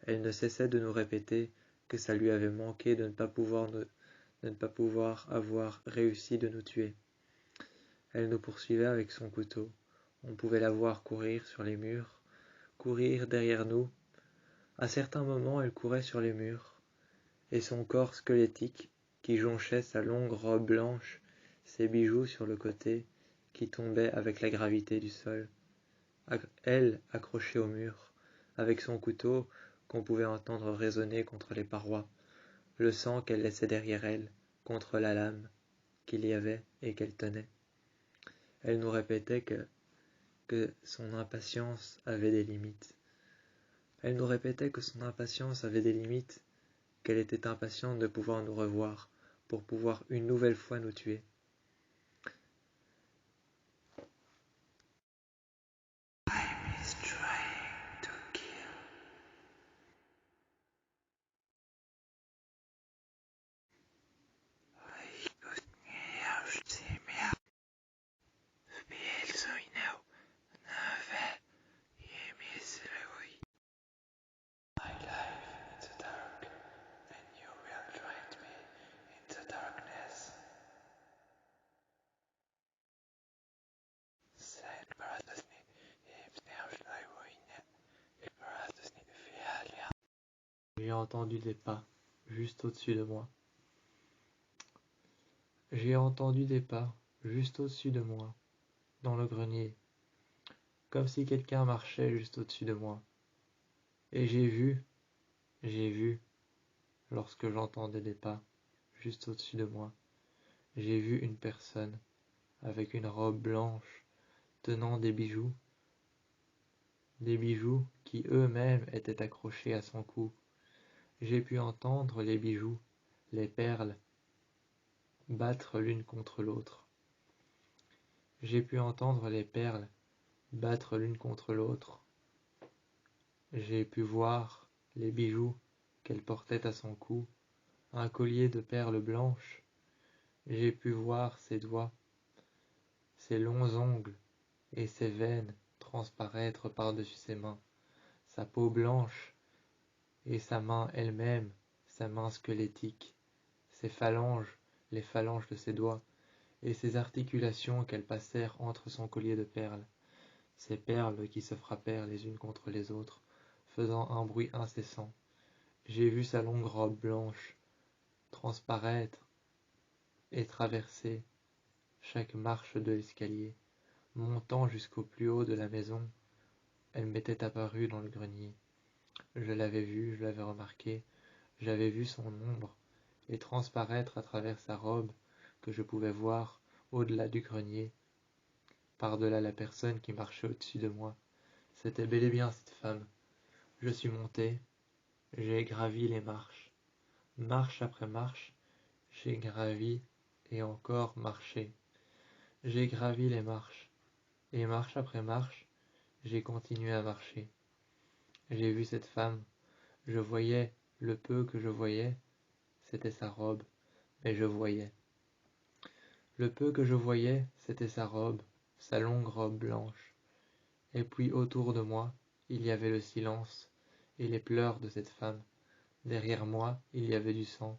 Elle ne cessait de nous répéter que ça lui avait manqué de ne pas pouvoir de ne pas pouvoir avoir réussi de nous tuer. Elle nous poursuivait avec son couteau. On pouvait la voir courir sur les murs, courir derrière nous. À certains moments, elle courait sur les murs, et son corps squelettique, qui jonchait sa longue robe blanche, ses bijoux sur le côté, qui tombaient avec la gravité du sol. Elle, accrochée au mur, avec son couteau qu'on pouvait entendre résonner contre les parois, le sang qu'elle laissait derrière elle, contre la lame qu'il y avait et qu'elle tenait. Elle nous répétait que son impatience avait des limites. Elle nous répétait que son impatience avait des limites, qu'elle était impatiente de pouvoir nous revoir, pour pouvoir une nouvelle fois nous tuer. Time is trying to kill. J'ai entendu des pas juste au-dessus de moi. J'ai entendu des pas juste au-dessus de moi, dans le grenier, comme si quelqu'un marchait juste au-dessus de moi. Et j'ai vu, lorsque j'entendais des pas juste au-dessus de moi, j'ai vu une personne avec une robe blanche tenant des bijoux qui eux-mêmes étaient accrochés à son cou. J'ai pu entendre les bijoux, les perles, battre l'une contre l'autre. J'ai pu entendre les perles battre l'une contre l'autre. J'ai pu voir les bijoux qu'elle portait à son cou, un collier de perles blanches. J'ai pu voir ses doigts, ses longs ongles et ses veines transparaître par-dessus ses mains, sa peau blanche et sa main elle-même, sa main squelettique, ses phalanges, les phalanges de ses doigts, et ses articulations qu'elles passèrent entre son collier de perles, ces perles qui se frappèrent les unes contre les autres, faisant un bruit incessant. J'ai vu sa longue robe blanche transparaître et traverser chaque marche de l'escalier, montant jusqu'au plus haut de la maison. Elle m'était apparue dans le grenier. Je l'avais vue, je l'avais remarquée, j'avais vu son ombre, et transparaître à travers sa robe, que je pouvais voir au-delà du grenier, par-delà la personne qui marchait au-dessus de moi. C'était bel et bien cette femme. Je suis monté, j'ai gravi les marches. Marche après marche, j'ai gravi et encore marché. J'ai gravi les marches, et marche après marche, j'ai continué à marcher. J'ai vu cette femme, je voyais le peu que je voyais, c'était sa robe, mais je voyais. Le peu que je voyais, c'était sa robe, sa longue robe blanche. Et puis autour de moi, il y avait le silence et les pleurs de cette femme. Derrière moi, il y avait du sang,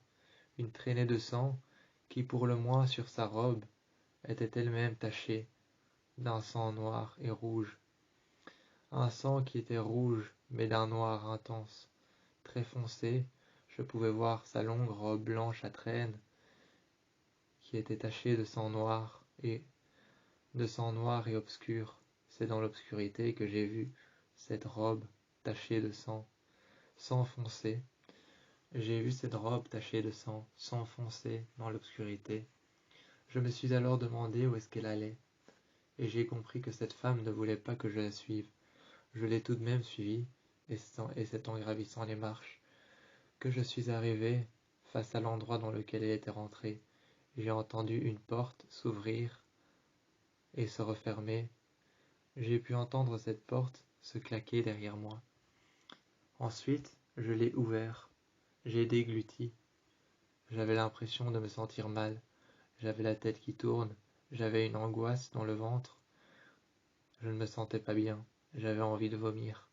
une traînée de sang qui, pour le moins sur sa robe, était elle-même tachée d'un sang noir et rouge. Un sang qui était rouge, mais d'un noir intense, très foncé. Je pouvais voir sa longue robe blanche à traînes, qui était tachée de sang noir et obscur. C'est dans l'obscurité que j'ai vu cette robe tachée de sang, sang foncé. J'ai vu cette robe tachée de sang, sang foncé dans l'obscurité. Je me suis alors demandé où est-ce qu'elle allait, et j'ai compris que cette femme ne voulait pas que je la suive. Je l'ai tout de même suivie, et c'est en gravissant les marches que je suis arrivé face à l'endroit dans lequel elle était rentrée. J'ai entendu une porte s'ouvrir et se refermer. J'ai pu entendre cette porte se claquer derrière moi. Ensuite, je l'ai ouvert. J'ai dégluti. J'avais l'impression de me sentir mal. J'avais la tête qui tourne. J'avais une angoisse dans le ventre. Je ne me sentais pas bien. J'avais envie de vomir.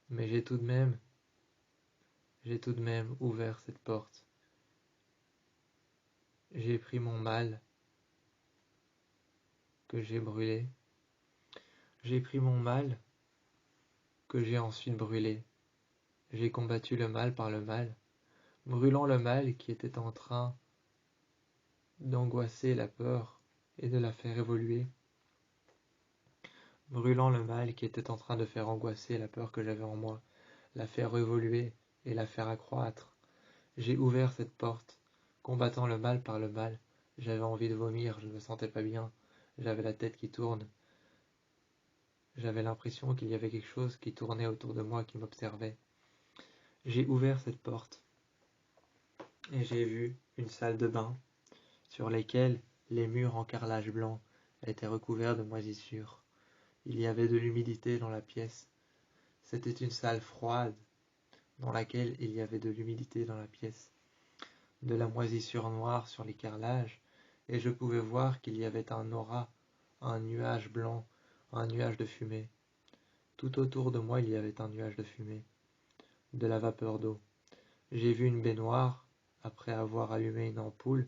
Mais j'ai tout de même ouvert cette porte. J'ai pris mon mal que j'ai brûlé. J'ai pris mon mal que j'ai ensuite brûlé. J'ai combattu le mal par le mal, brûlant le mal qui était en train d'angoisser la peur et de la faire évoluer, brûlant le mal qui était en train de faire angoisser la peur que j'avais en moi, la faire évoluer et la faire accroître. J'ai ouvert cette porte, combattant le mal par le mal. J'avais envie de vomir, je ne me sentais pas bien, j'avais la tête qui tourne. J'avais l'impression qu'il y avait quelque chose qui tournait autour de moi, qui m'observait. J'ai ouvert cette porte et j'ai vu une salle de bain sur lesquelles les murs en carrelage blanc étaient recouverts de moisissures. Il y avait de l'humidité dans la pièce. C'était une salle froide dans laquelle il y avait de l'humidité dans la pièce, de la moisissure noire sur les carrelages, et je pouvais voir qu'il y avait un aura, un nuage blanc, un nuage de fumée. Tout autour de moi il y avait un nuage de fumée, de la vapeur d'eau. J'ai vu une baignoire, après avoir allumé une ampoule,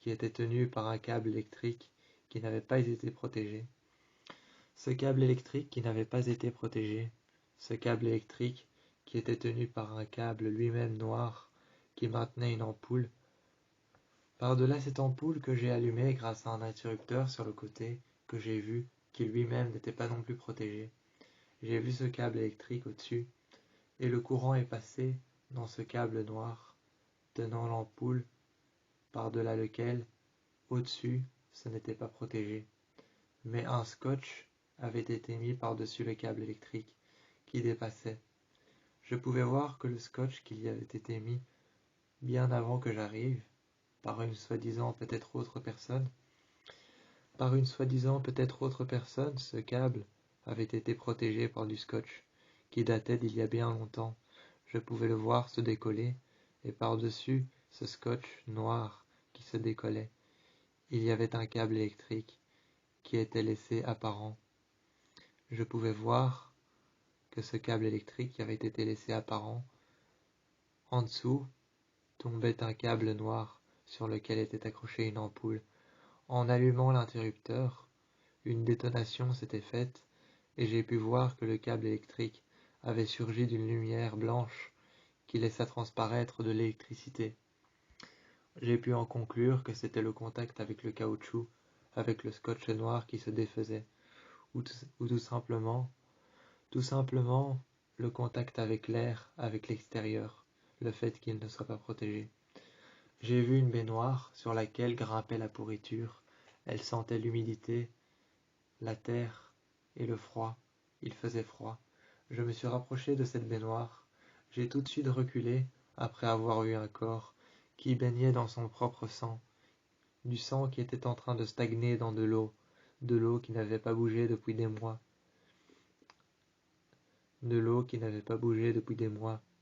qui était tenue par un câble électrique qui n'avait pas été protégé. Ce câble électrique qui n'avait pas été protégé, ce câble électrique qui était tenu par un câble lui-même noir qui maintenait une ampoule. Par-delà cette ampoule que j'ai allumée grâce à un interrupteur sur le côté, que j'ai vu, qui lui-même n'était pas non plus protégé. J'ai vu ce câble électrique au-dessus, et le courant est passé dans ce câble noir, tenant l'ampoule, par-delà lequel, au-dessus, ce n'était pas protégé. Mais un scotch avait été mis par-dessus le câble électrique qui dépassait. Je pouvais voir que le scotch qui y avait été mis bien avant que j'arrive, par une soi-disant peut-être autre personne, ce câble avait été protégé par du scotch qui datait d'il y a bien longtemps. Je pouvais le voir se décoller, et par-dessus ce scotch noir qui se décollait, il y avait un câble électrique qui était laissé apparent. Je pouvais voir que ce câble électrique qui avait été laissé apparent, en dessous tombait un câble noir sur lequel était accrochée une ampoule. En allumant l'interrupteur, une détonation s'était faite et j'ai pu voir que le câble électrique avait surgi d'une lumière blanche qui laissa transparaître de l'électricité. J'ai pu en conclure que c'était le contact avec le caoutchouc, avec le scotch noir qui se défaisait, ou tout simplement le contact avec l'air, avec l'extérieur, le fait qu'il ne soit pas protégé. J'ai vu une baignoire sur laquelle grimpait la pourriture. Elle sentait l'humidité, la terre et le froid. Il faisait froid. Je me suis rapproché de cette baignoire. J'ai tout de suite reculé après avoir eu un corps qui baignait dans son propre sang, du sang qui était en train de stagner dans de l'eau qui n'avait pas bougé depuis des mois,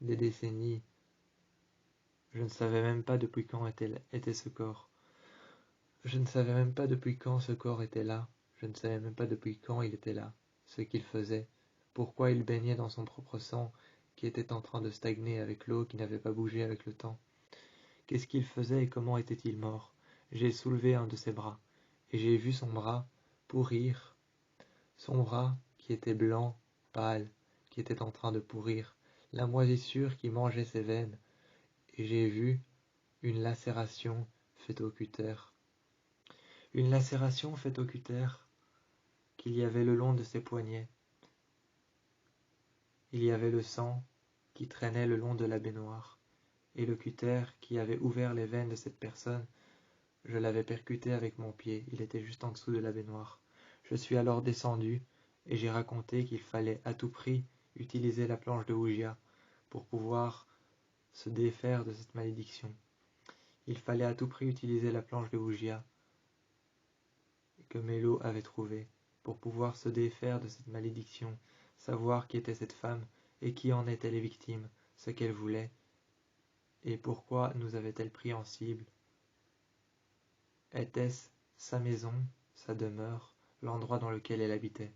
des décennies. Je ne savais même pas depuis quand était ce corps. Je ne savais même pas depuis quand ce corps était là. Je ne savais même pas depuis quand il était là, ce qu'il faisait, pourquoi il baignait dans son propre sang qui était en train de stagner avec l'eau qui n'avait pas bougé avec le temps. Qu'est-ce qu'il faisait et comment était-il mort? J'ai soulevé un de ses bras, et j'ai vu son bras pourrir, son bras qui était blanc, pâle, qui était en train de pourrir, la moisissure qui mangeait ses veines, et j'ai vu une lacération faite au cutter. Une lacération faite au cutter qu'il y avait le long de ses poignets. Il y avait le sang qui traînait le long de la baignoire, et le cutter qui avait ouvert les veines de cette personne, je l'avais percuté avec mon pied, il était juste en dessous de la baignoire. Je suis alors descendu, et j'ai raconté qu'il fallait à tout prix utiliser la planche de Ouija pour pouvoir se défaire de cette malédiction. Il fallait à tout prix utiliser la planche de Ouija que Mélo avait trouvée pour pouvoir se défaire de cette malédiction, savoir qui était cette femme et qui en étaient les victimes, ce qu'elle voulait, et pourquoi nous avait-elle pris en cible. Était-ce sa maison, sa demeure, l'endroit dans lequel elle habitait?